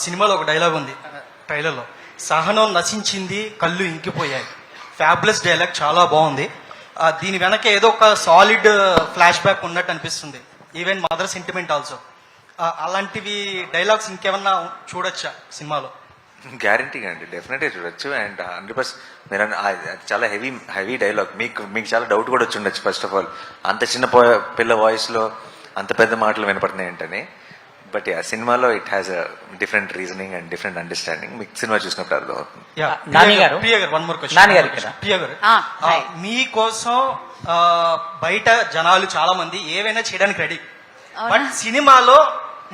సినిమాలో ఒక డైలాగ్ ఉంది ట్రైలర్లో, సహనం నశించింది కళ్ళు ఇంకిపోయాయి. ఫ్యాబులస్ డైలాగ్, చాలా బాగుంది. దీని వెనక ఏదో ఒక సాలిడ్ ఫ్లాష్ బ్యాక్ ఉన్నట్టు అనిపిస్తుంది. Even mother sentiment also. అలాంటివి డైలాగ్స్ ఇంకేమన్నా చూడొచ్చా సినిమాలో? గ్యారంటీగా అండి, డెఫినెట్గా చూడొచ్చు. అండ్ 100% మీరు చాలా హెవీ డైలాగ్. మీకు చాలా డౌట్ కూడా వచ్చి ఉండొచ్చు ఫస్ట్ ఆఫ్ ఆల్, అంత చిన్న పిల్ల వాయిస్లో అంత పెద్ద మాటలు వినపడుతున్నాయి ఏంటని. బట్ యా, సినిమాలో it has a different reasoning and different understanding. మీకు సినిమా చూసినప్పుడు అర్థం అవుతుంది. ప్రియ గారు, వన్ మోర్ క్వశ్చన్. నాని గారు ఇక్కడ. ప్రియ గారు, మీకోసం బయట జనాలు చాలా మంది ఏవైనా చేయడానికి రెడీ. బట్ సినిమాలో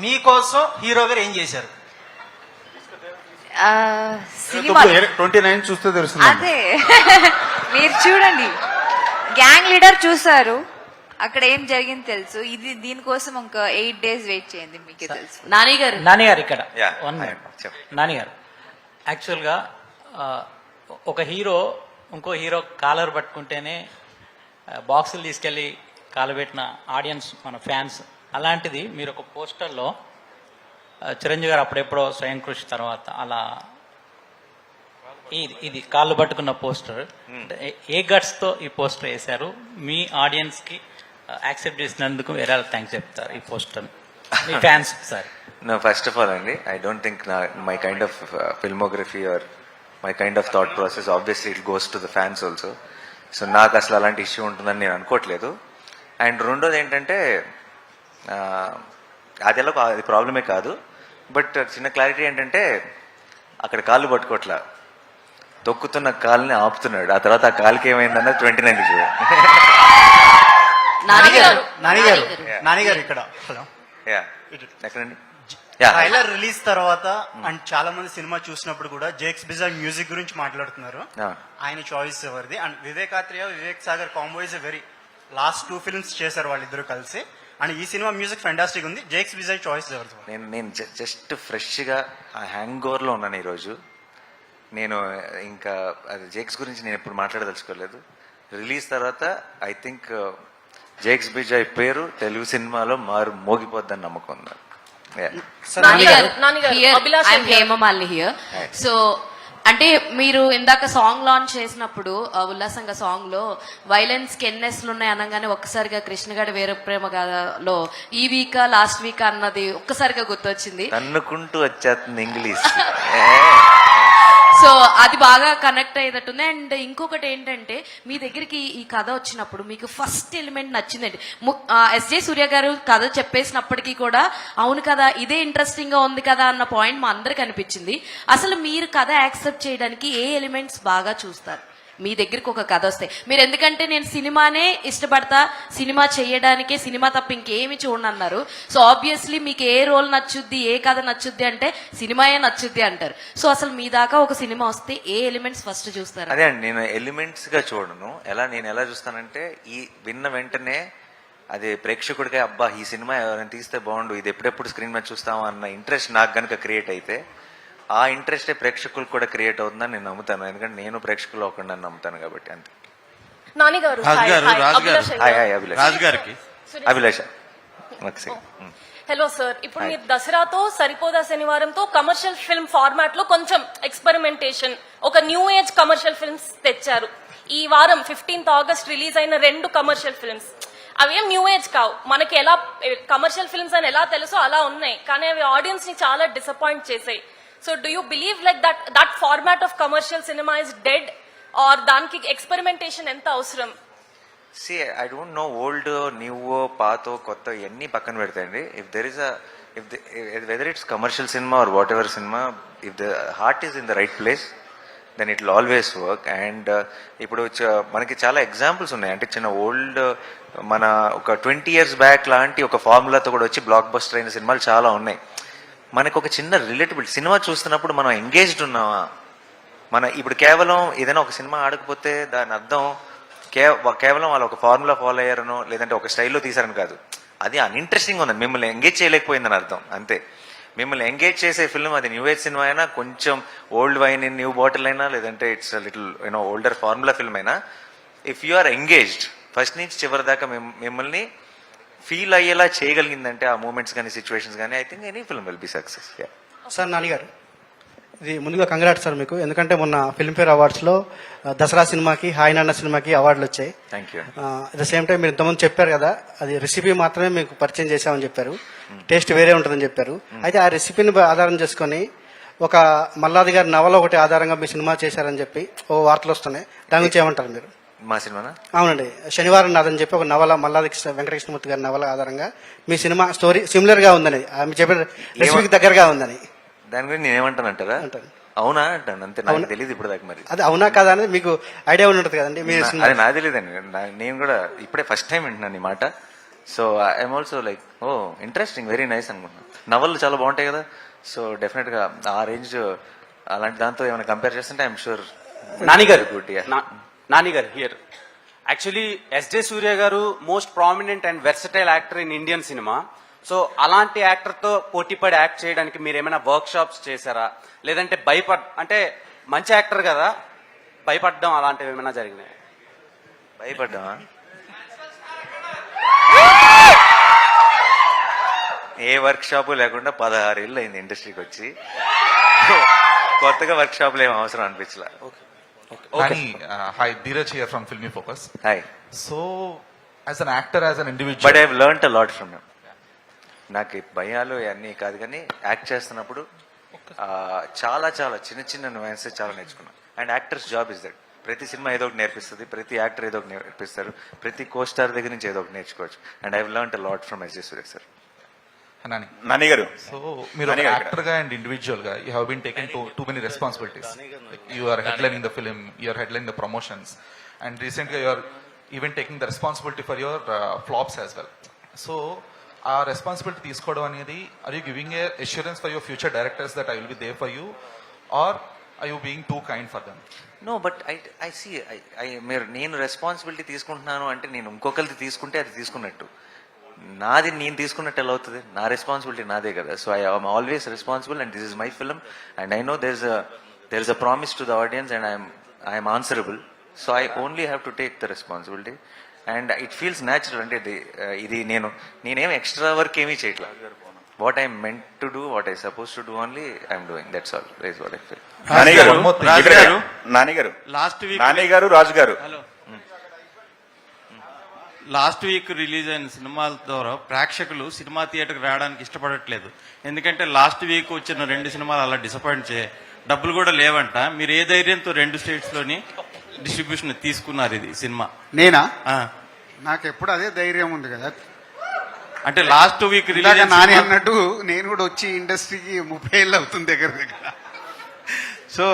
మీకోసం హీరో గారు ఏం చేశారు? సినిమా 29 చూస్తే తెలుస్తుంది. అదే మీరు చూడండి, గ్యాంగ్ లీడర్ చూసారు, అక్కడ ఏం జరిగింది తెలుసు. ఇది దీనికోసం ఒక 8 days వెయిట్ చేయండి, మీకే తెలుసు. నాని గారు ఇక్కడ. Yeah, One minute. చెప్పు. నాని గారు, యాక్చువల్గా ఒక హీరో ఇంకో హీరో కాలర్ పట్టుకుంటేనే బాక్సులు తీసుకెళ్ళి కాలబెట్టిన ఆడియన్స్ మన ఫ్యాన్స్. అలాంటిది మీరు ఒక పోస్టర్లో చిరంజీవి గారు అప్పుడెప్పుడో స్వయం కృషి తర్వాత అలా ఇది కాళ్ళు పట్టుకున్న పోస్టర్, ఏ గట్స్తో ఈ పోస్టర్ వేశారు? మీ ఆడియన్స్కి యాక్సెప్ట్ చేసినందుకు వేరే థ్యాంక్స్ చెప్తారు ఈ poster me fans sir? No, first of all, Andy, I don't think my kind of filmography or my kind of thought process, obviously it goes to the fans also. So నాకు అసలు అలాంటి issue ఉంటుందని నేను అనుకోవట్లేదు. And రెండోది ఏంటంటే, అది ఎలా అది ప్రాబ్లమే కాదు. బట్ చిన్న క్లారిటీ ఏంటంటే, అక్కడ కాళ్ళు పట్టుకోవట్లా, తొక్కుతున్న కాలుని ఆపుతున్నాడు. ఆ తర్వాత ఆ కాలుకి ఏమైందన్న 29 నాని గారు ఇక్కడ. హలో, యా ఎక్కడండి? ట్రైలర్ రిలీజ్ తర్వాత అండ్ చాలా మంది సినిమా చూసినప్పుడు కూడా జేక్స్ బిజార్ మ్యూజిక్ గురించి మాట్లాడుతున్నారు. ఆయన చాయిస్ ఎవరిది? And Vivek Sagar combo is a very last 2 films చేశారు వాళ్ళిద్దరూ కలిసి. అండ్ ఈ సినిమా మ్యూజిక్ ఫెంటాస్టిక్ ఉంది. జేక్స్ విజయ్ చాయిస్ ఎవరిది? నేను జస్ట్ ఫ్రెష్గా ఆ హ్యాంగ్ ఓవర్లో ఉన్నాను ఈరోజు. నేను ఇంకా అది జేక్స్ గురించి నేను ఎప్పుడు మాట్లాడదలుచుకోలేదు. రిలీజ్ తర్వాత ఐ థింక్ జేక్స్ విజయ్ పేరు తెలుగు సినిమాలో మోగిపోద్దని నమ్మకం ఉంది. హేమమాలిని హియర్. సో అంటే మీరు ఇందాక సాంగ్ లాంచ్ చేసినప్పుడు ఉల్లాసంగా సాంగ్ లో వైలెన్స్ కి ఎన్ఎస్లు ఉన్నాయి అనగానే ఒక్కసారిగా కృష్ణగాడి వీర ప్రేమ గాథలో ఈ వీక్ లాస్ట్ వీక్ అన్నది ఒక్కసారిగా గుర్తొచ్చింది. తన్నుకుంటూ వచ్చేస్తుంది ఇంగ్లీష్. సో అది బాగా కనెక్ట్ అయ్యేటట్టుంది. అండ్ ఇంకొకటి ఏంటంటే మీ దగ్గరికి ఈ కథ వచ్చినప్పుడు మీకు ఫస్ట్ ఎలిమెంట్ నచ్చిందండి. ఎస్జే సూర్య గారు కథ చెప్పేసినప్పటికీ కూడా అవును కదా ఇదే ఇంట్రెస్టింగ్ గా ఉంది కదా అన్న పాయింట్ మా అందరికి అనిపించింది. అసలు మీరు కథ యాక్సెప్ట్ చేయడానికి ఏ ఎలిమెంట్స్ బాగా చూస్తారు? మీ దగ్గరికి ఒక కథ వస్తే మీరు, ఎందుకంటే నేను సినిమానే ఇష్టపడతా, సినిమా చేయడానికే, సినిమా తప్ప ఇంకేమి చూడనన్నారు. సో ఆబ్వియస్లీ మీకు ఏ రోల్ నచ్చుద్ది, ఏ కథ నచ్చుద్ది అంటే సినిమాయే నచ్చుద్ది అంటారు. సో అసలు మీ దాకా ఒక సినిమా వస్తే ఏ ఎలిమెంట్స్ ఫస్ట్ చూస్తారు? అదే అండి, నేను ఎలిమెంట్స్ గా చూడను. నేను ఎలా చూస్తానంటే ఈ విన్న వెంటనే అది ప్రేక్షకుడిగా అబ్బా ఈ సినిమా ఎవరైనా తీస్తే బాగుండు, ఇది ఎప్పుడెప్పుడు స్క్రీన్ మీద చూస్తామా అన్న ఇంట్రెస్ట్ నాకు కనుక క్రియేట్ అయితే ఆ ఇంట్రెస్టే ప్రేక్షకులకు కూడా క్రియేట్ అవుతుందని నేను నమ్ముతాను. ఎందుకంటే నేను ప్రేక్షకులు అవ్వకుండా నమ్ముతాను కాబట్టి. అంతే. అభిలాష. హలో సార్, ఇప్పుడు మీరు దసరాతో సరిపోదా శనివారంతో కమర్షియల్ ఫిల్మ్ ఫార్మాట్ లో కొంచెం ఎక్స్పెరిమెంటేషన్, ఒక న్యూ ఏజ్ కమర్షియల్ ఫిల్మ్స్ తెచ్చారు. ఈ వారం 15th ఆగస్ట్ రిలీజ్ అయిన 2 కమర్షియల్ ఫిల్మ్స్ అవేం న్యూ ఏజ్ కావు. మనకి ఎలా కమర్షియల్ ఫిల్మ్స్ అని ఎలా తెలుసో అలా ఉన్నాయి, కానీ అవి ఆడియన్స్ ని చాలా డిసప్పాయింట్ చేసాయి. So do you believe like that format of commercial cinema is dead, or దానికి ఎక్స్పెరిమెంటేషన్ ఎంత అవసరం? See, I don't know old, new, path, కొత్త ఇవన్నీ పక్కన పెడతాయండి. If there is whether it's commercial cinema or whatever cinema, if the heart is in the right place, then it will always work. And ఇప్పుడు మనకి చాలా examples ఉన్నాయి. అంటే చిన్న old మన ఒక 20 years బ్యాక్ లాంటి ఒక ఫార్ములాతో కూడా వచ్చి బ్లాక్ బస్టర్ అయిన సినిమాలు చాలా ఉన్నాయి. మనకు ఒక చిన్న రిలేటబుల్ సినిమా చూస్తున్నప్పుడు మనం ఎంగేజ్డ్ ఉన్నామా? ఇప్పుడు కేవలం ఏదైనా ఒక సినిమా ఆడకపోతే దాని అర్థం కేవలం వాళ్ళు ఒక ఫార్ములా ఫాలో అయ్యారనో లేదంటే ఒక స్టైల్లో తీసారని కాదు. అది అన్ఇంట్రెస్టింగ్ ఉందని, మిమ్మల్ని ఎంగేజ్ చేయలేకపోయిందని అర్థం అంతే. మిమ్మల్ని ఎంగేజ్ చేసే ఫిల్మ్ అది న్యూ ఏజ్ సినిమా అయినా, కొంచెం old wine in new bottle అయినా, లేదంటే it's little older formula film అయినా, if you are engaged first నుంచి చివరి దాకా మిమ్మల్ని ఫీల్ అయ్యేలా చేయగలిగిందంటే ఆ మూమెంట్స్ కానీ సిచ్యువేషన్స్ కానీ, I think any film will be success. Sir నాన్నగారు, ఇది ముందుగా కంగ్రాట్స్ సార్ మీకు, ఎందుకంటే మొన్న ఫిల్మ్ఫేర్ అవార్డ్స్లో దసరా సినిమాకి, హాయ్ నాన్న సినిమాకి అవార్డులు వచ్చాయి. Thank you. At the same time మీరు ఇంతకుముందు చెప్పారు కదా, అది రెసిపీ మాత్రమే మీకు పరిచయం చేశామని చెప్పారు, టేస్ట్ వేరే ఉంటుందని చెప్పారు. అయితే ఆ రెసిపీని ఆధారం చేసుకొని ఒక మల్లాది గారి నవల ఒకటి ఆధారంగా మీ సినిమా చేశారని చెప్పి ఓ వార్తలు వస్తున్నాయి. దాని గురించి ఏమంటారు మీరు? మా సినిమానా? అవునండి, శనివారం నాదని చెప్పి ఒక నవల, మల్లాది వెంకటకృష్ణమూర్తి గారి నవల ఆధారంగా మీ సినిమా స్టోరీ సిమిలర్ గా ఉందని, మీరు చెప్పిన రెసిపీకి దగ్గరగా ఉందని. దాని గురించి నేనేమంటానంటారా? అవునా అంటాను అంతే, నాకు తెలియదు ఇప్పుడు దాకా. మరి అది అవునా కాదా అనేది మీకు ఐడియా ఉంటుంది కదండి. అది నాకు తెలియదండి, నేను కూడా ఇప్పుడే ఫస్ట్ టైం వింటున్నాను ఈ మాట. So I'm also like oh interesting, very nice అనుకుంటున్నాను. నవలు చాలా బాగుంటాయి కదా, సో డెఫినెట్ గా ఆ రేంజ్ అలాంటి దాంతో ఏమైనా కంపేర్ చేస్తుంటే ఐఎమ్ షూర్. నానిగారు హియర్. యాక్చువల్లీ ఎస్జే సూర్య గారు most prominent and versatile actor in Indian cinema. So అలాంటి యాక్టర్తో పోటీపడి యాక్ట్ చేయడానికి మీరు ఏమైనా వర్క్ షాప్స్ చేశారా, లేదంటే అంటే మంచి యాక్టర్ కదా భయపడడం అలాంటివి ఏమైనా జరిగినాయి? భయపడ్డామా? ఏ వర్క్ షాపు లేకుండా 16 ఏళ్ళు అయింది ఇండస్ట్రీకి వచ్చి, కొత్తగా వర్క్ షాపులు ఏం అవసరం అనిపించలే. Hi, Dheeraj here from Filmy Focus. Hi. So, as an actor, as an individual, but I've learnt a lot from him. నాకు భయాలు అన్నీ కాదు, కానీ యాక్ట్ చేస్తున్నప్పుడు చాలా చాలా చిన్న చిన్న నువాన్సెస్ చాలా నేర్చుకున్నాను. And actors job is that. ప్రతి సినిమా ఏదో ఒకటి నేర్పిస్తుంది, ప్రతి యాక్టర్ ఏదో ఒకటి నేర్పిస్తారు, ప్రతి కోస్టార్ దగ్గర నుంచి ఏదో ఒకటి నేర్చుకోవచ్చు. And I learned a lot from SJ Surya sir. Nani గారు, సో మీరు ఒక యాక్టర్ గా అండ్ ఇండివిజువల్ గా you have been taking too many responsibilities. You are headlining the film, you are headlining the promotions, and recent గా you are even taking the responsibility for your flops as well. So ఆ responsibility తీసుకోవడం అనేది, are you giving a assurance for your future directors that I will be there for you, are Are you being too kind for them? No but I see మీరు నేను responsibility తీసుకుంటున్నాను అంటే నేను ఇంకొకరిది తీసుకుంటే అది తీసుకున్నట్టు, నాది నేను తీసుకున్నట్టు ఎలా అవుతుంది? నా రెస్పాన్సిబిలిటీ నాదే కదా. So I am always responsible and this is my film and I know there is a promise to the audience and I am answerable. So I only have to take the responsibility and it feels natural. అంటే ఇది నేనేం extra work ఏమీ చేయట్లా. What I meant to do, what I supposed to do only, I am doing. That's all. That is what I feel. Nani గారు రాజు గారు last week release అయిన సినిమాల ద్వారా ప్రేక్షకులు సినిమా థియేటర్కి రావడానికి ఇష్టపడట్లేదు. ఎందుకంటే లాస్ట్ వీక్ వచ్చిన 2 సినిమాలు అలా డిసప్పాయింట్ డబ్బులు కూడా లేవంట. మీరు ఏ ధైర్యంతో 2 స్టేట్స్ లోని డిస్ట్రిబ్యూషన్ తీసుకున్నారు ఇది సినిమా? నేనా? నాకు ఎప్పుడు అదే ధైర్యం ఉంది కదా. అంటే లాస్ట్ వీక్ రిలీజ్ నాని అన్నట్టు నేను కూడా వచ్చి ఇండస్ట్రీకి 30 ఏళ్ళు అవుతుంది దగ్గర దగ్గర. సో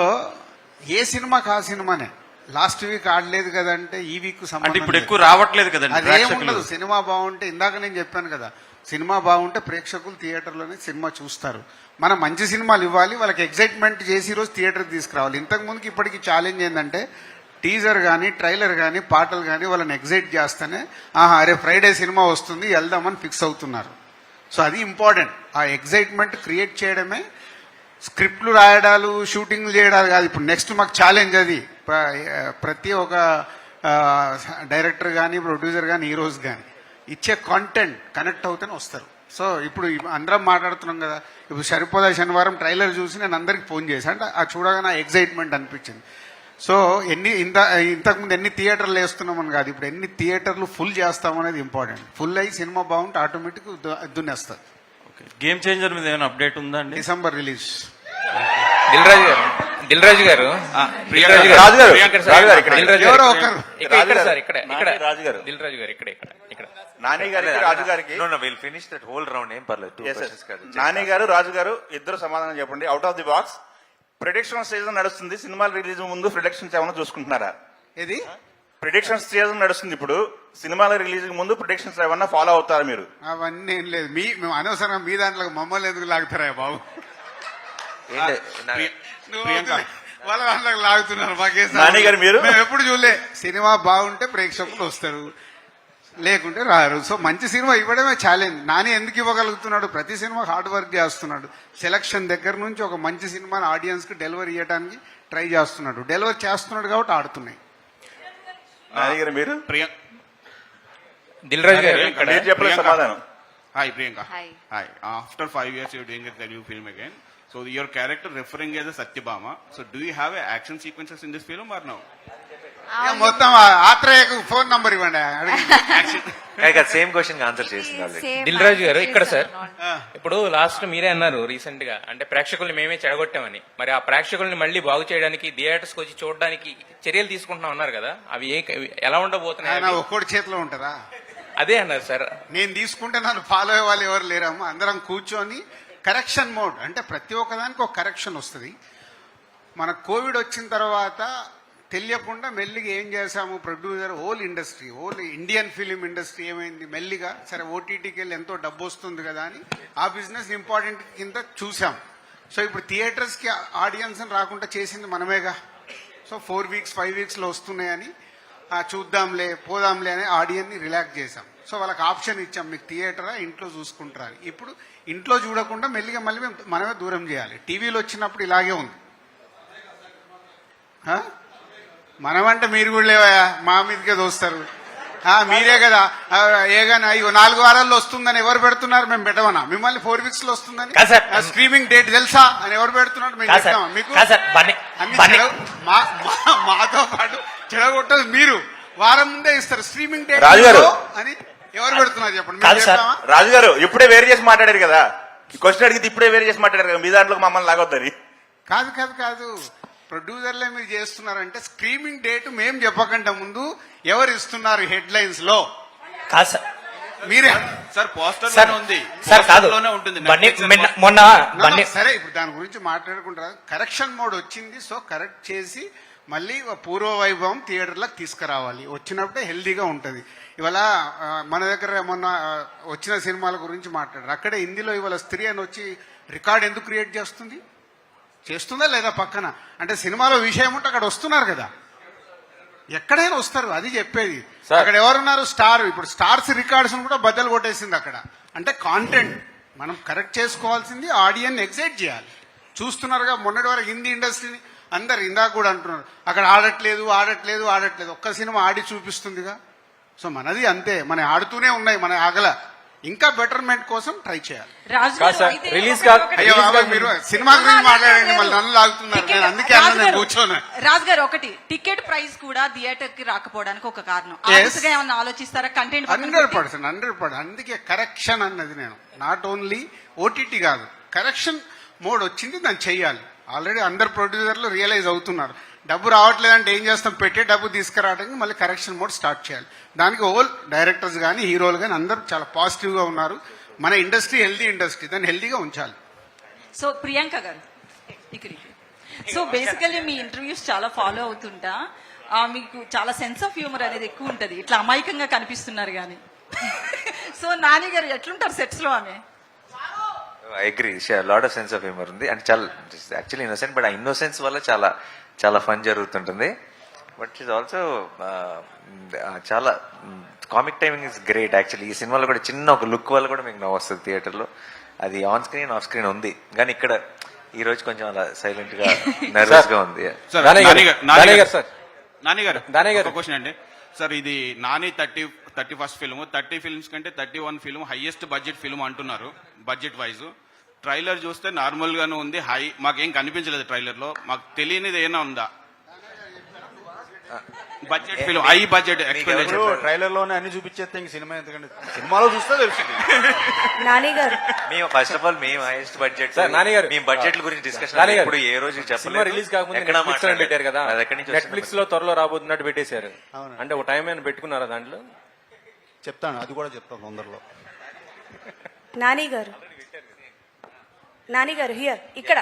ఏ సినిమాకి ఆ సినిమానే. లాస్ట్ వీక్ ఆడలేదు కదంటే ఈ వీక్ అంటే ఇప్పుడు ఎక్కువ రావట్లేదు కదండి అదేముండదు. సినిమా బాగుంటే, ఇందాక నేను చెప్పాను కదా, సినిమా బాగుంటే ప్రేక్షకులు థియేటర్లోనే సినిమా చూస్తారు. మనం మంచి సినిమాలు ఇవ్వాలి, వాళ్ళకి ఎగ్జైట్మెంట్ చేసి ఈరోజు థియేటర్కి తీసుకురావాలి. ఇంతకు ముందుకి ఇప్పటికి ఛాలెంజ్ ఏంటంటే టీజర్ కానీ ట్రైలర్ కానీ పాటలు కానీ వాళ్ళని ఎగ్జైట్ చేస్తేనే అరే ఫ్రైడే సినిమా వస్తుంది వెళ్దామని ఫిక్స్ అవుతున్నారు. సో అది ఇంపార్టెంట్. ఆ ఎగ్జైట్మెంట్ క్రియేట్ చేయడమే. స్క్రిప్ట్లు రాయడాలు షూటింగ్లు చేయడాలు కాదు. ఇప్పుడు నెక్స్ట్ మాకు ఛాలెంజ్ అది. ప్రతి ఒక్క డైరెక్టర్ కానీ ప్రొడ్యూసర్ కానీ హీరోస్ కానీ ఇచ్చే కాంటెంట్ కనెక్ట్ అవుతూనే వస్తారు. సో ఇప్పుడు అందరం మాట్లాడుతున్నాం కదా, ఇప్పుడు సరిపోదా శనివారం ట్రైలర్ చూసి నేను అందరికి ఫోన్ చేశాను. అంటే అది చూడగానే ఎగ్జైట్మెంట్ అనిపించింది. సో ఇంతకుముందు ఎన్ని థియేటర్లు వేస్తున్నామని కాదు, ఇప్పుడు ఎన్ని థియేటర్లు ఫుల్ చేస్తామనేది ఇంపార్టెంట్. ఫుల్ అయ్యి సినిమా బాగుంటే ఆటోమేటిక్ దున్నేస్తుంది. గేమ్ చేంజర్ మీద ఏమైనా అప్డేట్ ఉందా అండి? December release. దిల్ రాజు గారు నాని గారు రాజు గారు ఇద్దరు సమాధానం చెప్పండి. Out of the box prediction season నడుస్తుంది. సినిమాల రిలీజ్ ముందు ప్రిడిక్షన్స్ ఏమైనా చూసుకుంటున్నారా? ఏది ప్రిడిక్షన్స్ సీజన్ నడుస్తుంది ఇప్పుడు, సినిమాల రిలీజ్ ముందు ప్రిడిక్షన్స్ ఏమన్నా ఫాలో అవుతారా మీరు? అవన్నీ ఏం లేదు. మేము అనవసరంగా మీ దాంట్లో మమ్మల్ని ఎందుకు లాగుతారా బాబు? వాళ్ళ దాంట్లోకి లాగుతున్నారు. మాకేసారి మీరు మేము ఎప్పుడు చూడలే. సినిమా బాగుంటే ప్రేక్షకులు వస్తారు, లేకుంటే రారు. సో మంచి సినిమా ఇవ్వడమే ఛాలెంజ్. నాని ఎందుకు ఇవ్వగలుగుతున్నాడు? ప్రతి సినిమా హార్డ్ వర్క్ చేస్తున్నాడు. సెలక్షన్ దగ్గర నుంచి ఒక మంచి సినిమాని ఆడియన్స్ కి డెలివరీ చేయడానికి ట్రై చేస్తున్నాడు. డెలివరీ చేస్తున్నాడు కాబట్టి ఆడుతున్నాయి. మీరు దిల్ రాజు గారు చెప్పలేదు సమాధానం. Hi Priyanka. Hi. Hi. After 5 years you're doing a Telugu film again. So your character referring as a Satyabhama. So do you have action sequences in this film or no? మొత్తం ఆత్రేయకు phone number ఇవ్వండి. Same question answer చేసింది. దిల్ రాజు గారు ఇక్కడ sir, ఇప్పుడు last మీరే అన్నారు recent గా, అంటే ప్రేక్షకుల్ని మేమే చెడగొట్టామని. మరి ఆ ప్రేక్షకుల్ని మళ్ళీ బాగు చేయడానికి థియేటర్స్ వచ్చి చూడడానికి చర్యలు తీసుకుంటున్నాం అన్నారు కదా, అవి ఎలా ఉండబోతున్నాయి? ఒక్కడి చేతిలో ఉంటారా? అదే అన్నారు సార్. నేను తీసుకుంటే నన్ను ఫాలో అయ్యే వాళ్ళు ఎవరు లేరమ్మా. అందరం కూర్చొని కరెక్షన్ మోడ్, అంటే ప్రతి ఒక్కదానికి ఒక కరెక్షన్ వస్తుంది. మన కోవిడ్ వచ్చిన తర్వాత తెలియకుండా మెల్లిగా ఏం చేశాము, producer whole industry, whole Indian film industry ఏమైంది, మెల్లిగా సరే ఓటీటీకి వెళ్ళి ఎంతో డబ్బు వస్తుంది కదా అని ఆ బిజినెస్ ఇంపార్టెంట్ కింద చూసాం. సో ఇప్పుడు థియేటర్స్కి ఆడియన్స్ రాకుండా చేసింది మనమేగా. సో 4 వీక్స్ 5 వీక్స్లో వస్తున్నాయని చూద్దాంలే పోదాంలే అని ఆడియన్ని రిలాక్స్ చేశాం. సో వాళ్ళకి ఆప్షన్ ఇచ్చాం, మీకు థియేటరా ఇంట్లో చూసుకుంటారా అని. ఇప్పుడు ఇంట్లో చూడకుండా మెల్లిగా మళ్ళీ మనమే దూరం చేయాలి. టీవీలో వచ్చినప్పుడు ఇలాగే ఉంది. మనమంటే మీరు కూడా లేవా, మా మీదకే దోస్తారు. మీరే కదా ఏగానా 4 వారాల్లో వస్తుందని ఎవరు పెడుతున్నారు? మేము పెట్టమన్నా? మిమ్మల్ని 4 వీక్స్ లో వస్తుందని స్ట్రీమింగ్ డేట్ తెలుసా అని ఎవరు పెడుతున్నారు? మేము చెప్తామా మీకు? మాతో పాటు చెడగొట్టదు మీరు. వారం ముందే ఇస్తారు స్ట్రీమింగ్ డేట్ అని ఎవరు పెడుతున్నారు చెప్పండి. రాజు గారు ఇప్పుడే వేరు చేసి మాట్లాడారు కదా, క్వశ్చన్ అడిగితే ఇప్పుడే వేరు చేసి మాట్లాడారు కదా, మీ దాంట్లో మమ్మల్ని లాగొద్దని. కాదు కాదు కాదు, ప్రొడ్యూసర్లే మీరు చేస్తున్నారంటే స్క్రీమింగ్ డేట్ మేము చెప్పకుండా ముందు ఎవరు ఇస్తున్నారు హెడ్ లైన్స్ లో? మీరే సార్ పోస్టర్ ఉంది, సరే ఇప్పుడు దాని గురించి మాట్లాడుకుంటారు. కరెక్షన్ మోడ్ వచ్చింది, సో కరెక్ట్ చేసి మళ్ళీ పూర్వ వైభవం థియేటర్లకు తీసుకురావాలి. వచ్చినప్పుడే హెల్దీగా ఉంటుంది. ఇవాళ మన దగ్గర మొన్న వచ్చిన సినిమాల గురించి మాట్లాడారు. అక్కడే హిందీలో ఇవాళ స్త్రీ అని వచ్చి రికార్డ్ ఎందుకు క్రియేట్ చేస్తుంది? చేస్తుందా లేదా పక్కన? అంటే సినిమాలో విషయం ఉంటే అక్కడ వస్తున్నారు కదా, ఎక్కడైనా వస్తారు, అది చెప్పేది. అక్కడ ఎవరున్నారు? స్టార్. ఇప్పుడు స్టార్స్ రికార్డ్స్ కూడా బద్దలు కొట్టేసింది అక్కడ. అంటే కాంటెంట్ మనం కరెక్ట్ చేసుకోవాల్సింది, ఆడియన్ ఎగ్జైట్ చేయాలి. చూస్తున్నారుగా మొన్నటి వరకు హిందీ ఇండస్ట్రీని అందరు ఇందాక కూడా అంటున్నారు, అక్కడ ఆడట్లేదు ఆడట్లేదు ఆడట్లేదు. ఒక్క సినిమా ఆడి చూపిస్తుందిగా. సో మనది అంతే, మన ఆడుతూనే ఉన్నాయి, మన ఆగల. ఇంకా బెటర్మెంట్ కోసం ట్రై చేయాలి. రాజు కాదు గారు, సార్, అయితే రిలీజ్ ఒకటి- కాదు. ఒకటి- అయ్యో బాబా, మీరు సినిమా గురించి మాట్లాడండి, మళ్ళీ నన్ను లాగుతున్నారు. నేను అందుకే రాజు అన్న గారు, కూర్చోను. రాజు గారు ఒకటి, టికెట్ ప్రైస్ కూడా థియేటర్ కి రాకపోవడానికి ఒక కారణం. ఆ Yes. దిశగా ఏమన్నా ఆలోచిస్తారా? కంటెంట్ 100%. అందుకే కరెక్షన్ అన్నది నేను నాట్ ఓన్లీ ఓటీటీ కాదు, కరెక్షన్ మోడ్ వచ్చింది, దాన్ని చెయ్యాలి. ఆల్రెడీ అందరు ప్రొడ్యూసర్లు రియలైజ్ అవుతున్నారు. డబ్బు రావట్లేదంటే ఏం చేస్తాం, పెట్టే డబ్బు తీసుకురావడానికి మళ్ళీ కరెక్షన్ మోడ్ స్టార్ట్ చేయాలి. దానికి ఓల్ డైరెక్టర్స్ కానీ హీరోలు కానీ అందరూ చాలా పాజిటివ్గా ఉన్నారు. మన ఇండస్ట్రీ హెల్దీ ఇండస్ట్రీ, దాన్ని హెల్దీగా ఉంచాలి. సో ప్రియాంక గారు, సో బేసికల్లీ మీ ఇంటర్వ్యూస్ చాలా ఫాలో అవుతుంటా, మీకు చాలా సెన్స్ ఆఫ్ హ్యూమర్ అనేది ఎక్కువ ఉంటది, ఇట్లా అమాయకంగా కనిపిస్తున్నారు కానీ. సో నాని గారు ఎట్లుంటారు సెట్స్ లో? ఆమె I agree, lot of sense of humour ఉంది. అండ్ చాలా యాక్చువల్లీ ఇన్నోసెంట్, బట్ ఆ ఇన్నోసెన్స్ వల్ల చాలా చాలా ఫన్ జరుగుతుంటుంది. బట్ ఈజ్ ఆల్సో చాలా comic timing is great. Actually ఈ సినిమాలో కూడా చిన్న ఒక లుక్ వల్ల కూడా మీకు నవ్వు వస్తుంది థియేటర్లో. అది ఆన్ స్క్రీన్ ఆఫ్ స్క్రీన్ ఉంది, కానీ ఇక్కడ ఈ రోజు కొంచెం అలా సైలెంట్ గా నర్వస్ గా ఉంది. నాని గారు క్వశ్చన్ అండి సార్, ఇది నాని 31st ఫిల్మ్, 30 ఫిల్మ్స్ కంటే 31 ఫిల్మ్ హైయెస్ట్ బడ్జెట్ ఫిల్మ్ అంటున్నారు. బడ్జెట్ వైజ్ ట్రైలర్ చూస్తే నార్మల్ గానే ఉంది, మాకేం కనిపించలేదు ట్రైలర్ లో. మాకు తెలియనిది ఏమైనా ఉందా? Budget film, high budget expenditure. Trailer లోనే అన్ని చూపించేస్తే ఇంక సినిమా ఎందుకంటే సినిమాలో చూస్తే తెలుస్తుంది. నాని గారు, మేము ఫస్ట్ ఆఫ్ ఆల్ మేము హైయెస్ట్ బడ్జెట్ నాని గారు, మేము బడ్జెట్ల గురించి డిస్కషన్ నాని గారు, ఇప్పుడు ఏ రోజు సినిమా చెప్పలేదు. రిలీజ్ కాకముందు ఎక్కడ నెట్ఫ్లిక్స్ లో పెట్టారు కదా, అది ఎక్కడి నుంచి నెట్ఫ్లిక్స్ లో త్వరలో రాబోతున్నట్టు పెట్టేశారు. అంటే ఒక టైం అయినా పెట్టుకున్నారా దాంట్లో? చెప్తాను, అది కూడా చెప్తాను తొందరలో. నాని గారు, నాని గారు హియర్, ఇక్కడ.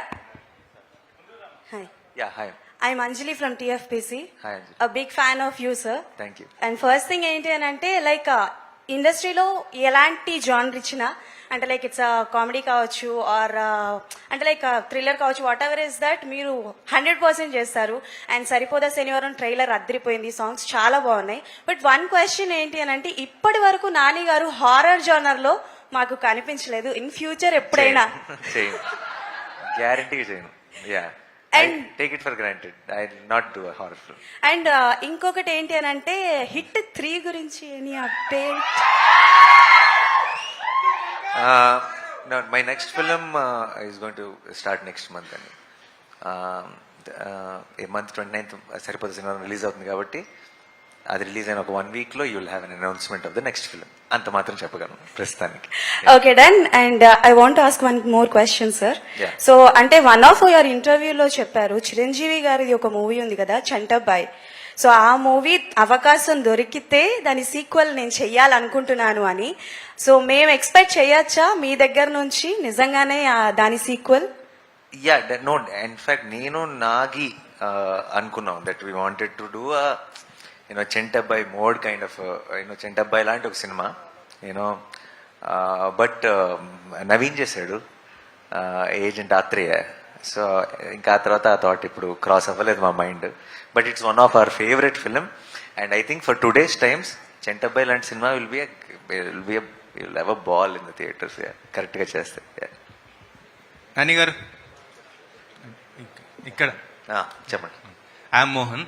Hi, yeah hi, I'm Anjali from TFPC. Hi Anjali, A big fan of you, sir. Thank you. And first thing ఏంటి అని అంటే లైక్ ఇండస్ట్రీలో ఎలాంటి జానర్ ఇచ్చినా, అంటే లైక్ ఇట్స్ కామెడీ కావచ్చు ఆర్ అంటే లైక్ థ్రిల్లర్ కావచ్చు, వాట్ ఎవర్ ఇస్ దట్ మీరు 100% చేస్తారు. అండ్ సరిపోదా శనివారం ట్రైలర్ అద్దరిపోయింది, సాంగ్స్ చాలా బాగున్నాయి. బట్ వన్ క్వశ్చన్ ఏంటి అని అంటే ఇప్పటి వరకు నాని గారు హారర్ జానర్ లో మాకు కనిపించలేదు. ఇన్ ఫ్యూచర్ ఎప్పుడైనా చేయను, గ్యారంటీగా చేయను. Yeah, And- take it for granted, I not do horror film. And ఇంకొకటి ఏంటి అని అంటే హిట్ 3 గురించి any update? My next film is going to start next month అండి. ఈ మంత్ 29th సరిపోతే సినిమా రిలీజ్ అవుతుంది కాబట్టి అది రిలీజ్ అయిన ఒక 1 week లో you will have an announcement of the next film. అంత మాత్రం చెప్పగలను ప్రస్తుతానికి. Okay done. And I want ask one more question sir. Yeah. So అంటే వన్ ఆఫ్ యువర్ ఇంటర్వ్యూలో చెప్పారు చిరంజీవి గారిది ఒక మూవీ ఉంది కదా చంటబ్బాయ్. సో ఆ మూవీ అవకాశం దొరికితే దాని సీక్వెల్ నేను చెయ్యాలనుకుంటున్నాను అని. సో మేము ఎక్స్పెక్ట్ చేయొచ్చా మీ దగ్గర నుంచి నిజంగానే దాని సీక్వెల్? యా, నో, ఇన్ఫాక్ట్ నేను నాగి అనుకున్నాం that we wanted to do Chantabbai mode kind of Chantabbai లాంటి ఒక సినిమా బట్ నవీన్ చేశాడు, ఏజెంట్ ఆత్రేయ. సో ఇంకా ఆ తర్వాత ఆ థాట్ ఇప్పుడు క్రాస్ అవ్వలేదు మా mind. But it's one of our favourite film and I think for today's times Chantabbai లాంటి cinema will have a ball in the theatres కరెక్ట్గా చేస్తే. నాని గారు ఇక్కడ చెప్పండి. ఐఎమ్ మోహన్.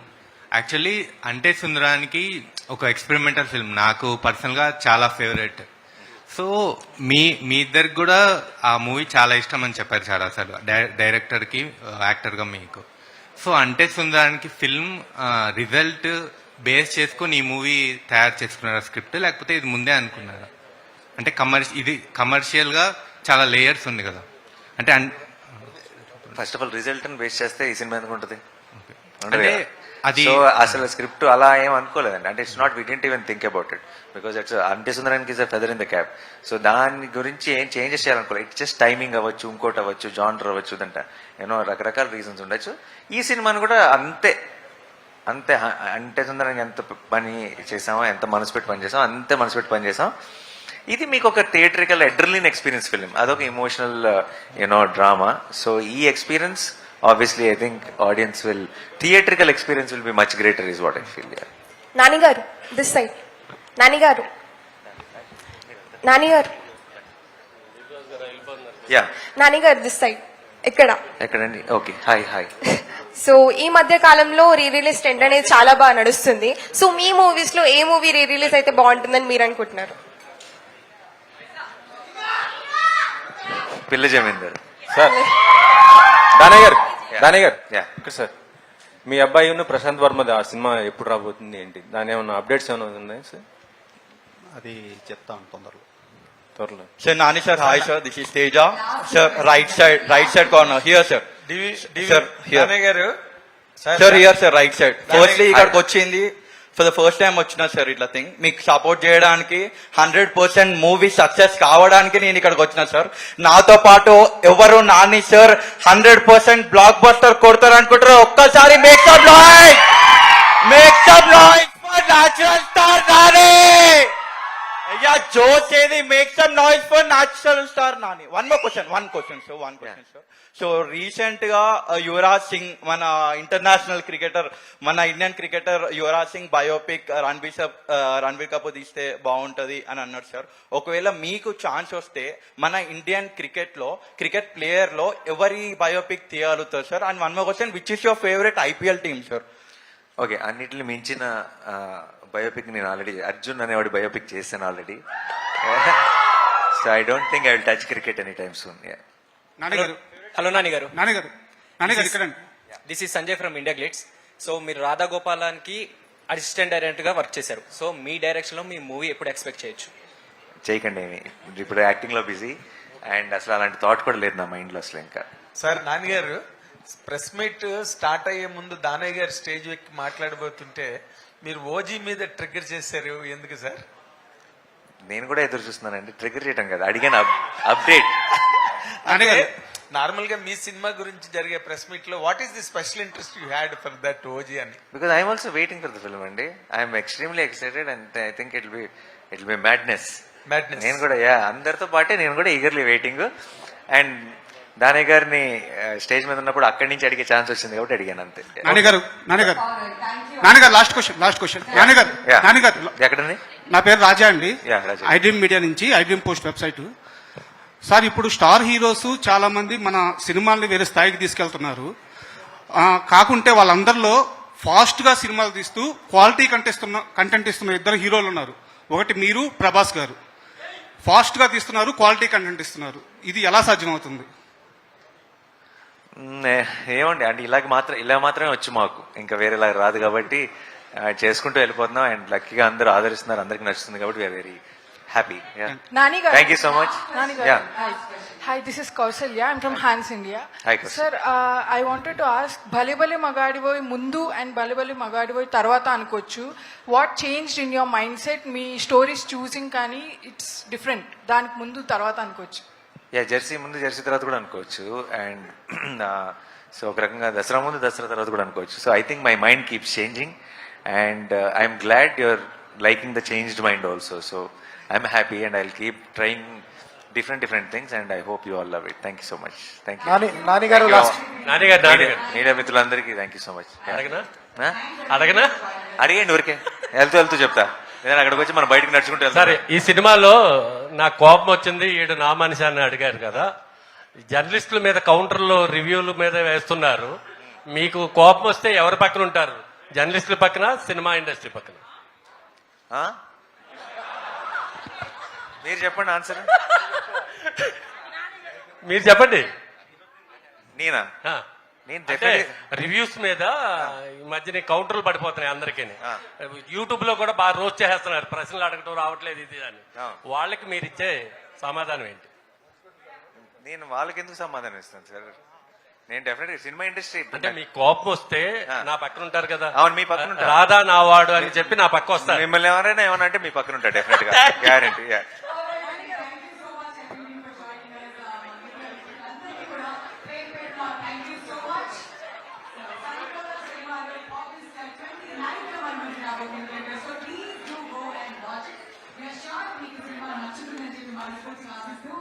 యాక్చువల్లీ అంటే సుందరానికి ఒక ఎక్స్పెరిమెంటల్ ఫిల్మ్ నాకు పర్సనల్గా చాలా ఫేవరెట్. సో మీ ఇద్దరికి కూడా ఆ మూవీ చాలా ఇష్టం అని చెప్పారు చాలా అసలు డైరెక్టర్కి యాక్టర్గా మీకు. సో అంటే సుందరానికి ఫిల్మ్ రిజల్ట్ బేస్ చేసుకొని ఈ మూవీ తయారు చేసుకున్నారా స్క్రిప్ట్, లేకపోతే ఇది ముందే అనుకున్నారా? అంటే ఇది కమర్షియల్గా చాలా లేయర్స్ ఉంది కదా. అంటే ఫస్ట్ ఆఫ్ ఆల్ రిజల్ట్ ని బేస్ చేస్తే ఈ సినిమా ఎందుకు ఉంటుంది? అది సో అసలు స్క్రిప్ట్ అలా ఏం అనుకోలేదండి. అంటే it's not, we didn't even think about it because it's Ante Sundaraniki is a feather in the cap. So దాని గురించి ఏం చేంజెస్ చేయాలనుకోలేదు. ఇట్స్ జస్ట్ టైమింగ్ అవ్వచ్చు, ఇంకోటి అవ్వచ్చు, జానర్ అవ్వచ్చు, దంట రకరకాల రీజన్స్ ఉండొచ్చు. ఈ సినిమాని కూడా అంతే అంటే సుందరానికి ఎంత పని చేసామో, ఎంత మనసు పెట్టి పని చేసామో అంతే మనసు పెట్టి పని చేసాం. ఇది మీకు ఒక థియేట్రికల్ అడ్రినలిన్ ఎక్స్పీరియన్స్ ఫిలిం, అదొక ఎమోషనల్ డ్రామా. సో ఈ experience obviously I think audience will, theatrical experience will be much greater is what I feel. Yeah. Nani గారు దిస్ సైడ్, నాని గారు, నాని గారు, Yeah. నాని గారు దిస్ సైడ్ ఇక్కడ. ఎక్కడండి? Okay, hi. సో ఈ మధ్య కాలంలో రీ రిలీజ్ ట్రెండ్ అనేది చాలా బాగా నడుస్తుంది. సో మీ మూవీస్ లో ఏ మూవీ రీ రిలీజ్ అయితే బాగుంటుందని మీరు అనుకుంటున్నారు? పిల్ల జమీందార్. సార్ దానయ్య గారు యా. ఇక్కడ సార్ మీ అబ్బాయి ఉన్న ప్రశాంత్ వర్మ ఆ సినిమా ఎప్పుడు రాబోతుంది ఏంటి, దాని ఏమన్నా అప్డేట్స్ ఏమైనా ఉన్నాయా సార్? అది చెప్తాను త్వరలో. Sir, Nani sir, hi sir, this is Teja. Sir, right side corner, here sir. Sir, here. గారు Sir, here sir, right side. Firstly, ఇక్కడికి వచ్చింది ఫర్ ద ఫస్ట్ టైం వచ్చిన సార్ ఇట్లా థింగ్ మీకు సపోర్ట్ చేయడానికి 100% మూవీ సక్సెస్ కావడానికి నేను ఇక్కడికి వచ్చిన సార్. నాతో పాటు ఎవరు నాని సార్ 100% బ్లాక్ బస్టర్ కొడతారు అనుకుంటారు. ఒక్కసారి make some noise for natural star Nani. Yeah, Joe say the make some noise for natural star Nani. One question, sir. So recent ga Yuvraj Singh, mana international cricketer, mana Indian cricketer Yuvraj Singh biopic Ranbir Kapoor తీస్తే బాగుంటది అని అన్నారు sir. ఒకవేళ మీకు chance వస్తే మన Indian cricket లో cricket player లో ఎవరి బయోపిక్ తీయగలుగుతారు sir? And one more question, which is your favourite IPL team sir? Okay, అన్నిటిని మించిన బయోపిక్ నేను ఆల్రెడీ అర్జున్ అనేవాడి బయోపిక్ చేశాను already. So I don't think I will touch cricket any time soon. Hello Nani గారు. ఇక్కడ this is Sanjay from India Glitz. So మీరు రాధా గోపాలానికి assistant director గా వర్క్ చేశారు. సో మీ డైరెక్షన్ లో మీ మూవీ ఎప్పుడు ఎక్స్పెక్ట్ చేయొచ్చు? చేయకండి ఏమి, ఇప్పుడు యాక్టింగ్ లో బిజీ అండ్ అసలు అలాంటి థాట్ కూడా లేదు నా మైండ్ లో అసలు. ఇంకా సార్ నాని గారు, ప్రెస్ మీట్ స్టార్ట్ అయ్యే ముందు దానయ్య గారు స్టేజ్ ఎక్కి మాట్లాడబోతుంటే మీరు ఓజీ మీద ట్రిగ్గర్ చేశారు, ఎందుకు సార్? నేను కూడా ఎదురు చూస్తున్నానండి. ట్రిగ్గర్ చేయడం కదా, అడిగాను అప్డేట్. నార్మల్ గా మీ సినిమా గురించి జరిగే ప్రెస్ మీట్ లో what is the special interest you had for that OG అని? Because I'm also waiting for the film అండి. I'm extremely excited and I think it be madness. నేను కూడా అందరితో పాటే నేను కూడా ఈగర్లీ వెయిటింగ్. అండ్ దానయ్య గారిని స్టేజ్ మీద ఉన్నప్పుడు అక్కడి నుంచి అడిగే ఛాన్స్ వచ్చింది కాబట్టి అడిగాను అంతే. నాన్నగారు లాస్ట్ క్వశ్చన్. నాన్నగారు ఎక్కడండి? నా పేరు రాజా అండి, రాజా. ఐడ్రీమ్ మీడియా నుంచి, ఐడ్రీమ్ పోస్ట్ వెబ్సైట్. సార్, ఇప్పుడు స్టార్ హీరోస్ చాలా మంది మన సినిమాల్ని వేరే స్థాయికి తీసుకెళ్తున్నారు. కాకుంటే వాళ్ళందరిలో ఫాస్ట్ గా సినిమాలు తీస్తూ క్వాలిటీ కంటెంట్ ఇస్తున్న ఇద్దరు హీరోలు ఉన్నారు. ఒకటి మీరు, ప్రభాస్ గారు. ఫాస్ట్ గా తీస్తున్నారు, క్వాలిటీ కంటెంట్ ఇస్తున్నారు. ఇది ఎలా సాధ్యమవుతుంది? ఏమండి అంటే ఇలా మాత్రమే వచ్చు మాకు, ఇంకా వేరేలా రాదు కాబట్టి చేసుకుంటూ వెళ్ళిపోతున్నాం. అండ్ లక్కీగా అందరూ ఆదరిస్తున్నారు, అందరికి నచ్చుతుంది కాబట్టి we are very happy. Thank you so much. Hi, this is Kausalya. I'm from Hans India. Hi, Kausalya. Sir, I wanted to ask, Bhale Bhale Magadivoy mundu and Bhale Bhale Magadivoy tarvata anukochu. What changed in your mindset? Me stories choosing kani it's different. Daniki mundu tarvata anukochu. Jersey ముందు Jersey తర్వాత కూడా అనుకోవచ్చు. And so ఒక రకంగా దసరా ముందు దసరా తర్వాత కూడా అనుకోవచ్చు. So I think my mind keeps changing and I'm glad your liking the changed mind also. So I'm happy and I will keep trying different things and I hope you all love it. Thank you so much. Thank you. Nani గారు last. Media మిత్రులందరికీ thank you so much. అడగనా అడిగండి, ఊరికే వెళ్తూ చెప్తా. నేను అక్కడికి వచ్చి మనం బయటకు నడుచుకుంటూ వెళ్తాం. సరే, ఈ సినిమాలో నాకు కోపం వచ్చింది, ఈడు నా మనిషి అని అడిగారు కదా. జర్నలిస్టుల మీద కౌంటర్లో రివ్యూల మీద వేస్తున్నారు. మీకు కోపం వస్తే ఎవరి పక్కన ఉంటారు? జర్నలిస్టుల పక్కన, సినిమా ఇండస్ట్రీ పక్కన? మీరు చెప్పండి ఆన్సర్. మీరు చెప్పండి. నేనా? రివ్యూస్ మీద ఈ మధ్యన కౌంటర్లు పడిపోతున్నాయి అందరికీ. యూట్యూబ్ లో కూడా బాగా రోజు చేస్తున్నారు, ప్రశ్నలు అడగటం రావట్లేదు ఇది అని. వాళ్ళకి మీరు ఇచ్చే సమాధానం ఏంటి? నేను వాళ్ళకి ఎందుకు సమాధానం ఇస్తాను సార్? నేను డెఫినెట్గా సినిమా ఇండస్ట్రీ అంటే మీ కోపం వస్తే నా పక్కన ఉంటారు కదా. అవును, మీ పక్కన ఉంటారు. రాధా నా వాడు అని చెప్పి నా పక్క వస్తారు. మిమ్మల్ని ఎవరైనా ఏమన్నా అంటే మీ పక్కన ఉంటారు డెఫినెట్ గా, guarantee. So please do go and watch it. We are sure మీకు సినిమా నచ్చుతుందని చెప్పి మనస్ఫూర్తిగా ఆశిస్తూ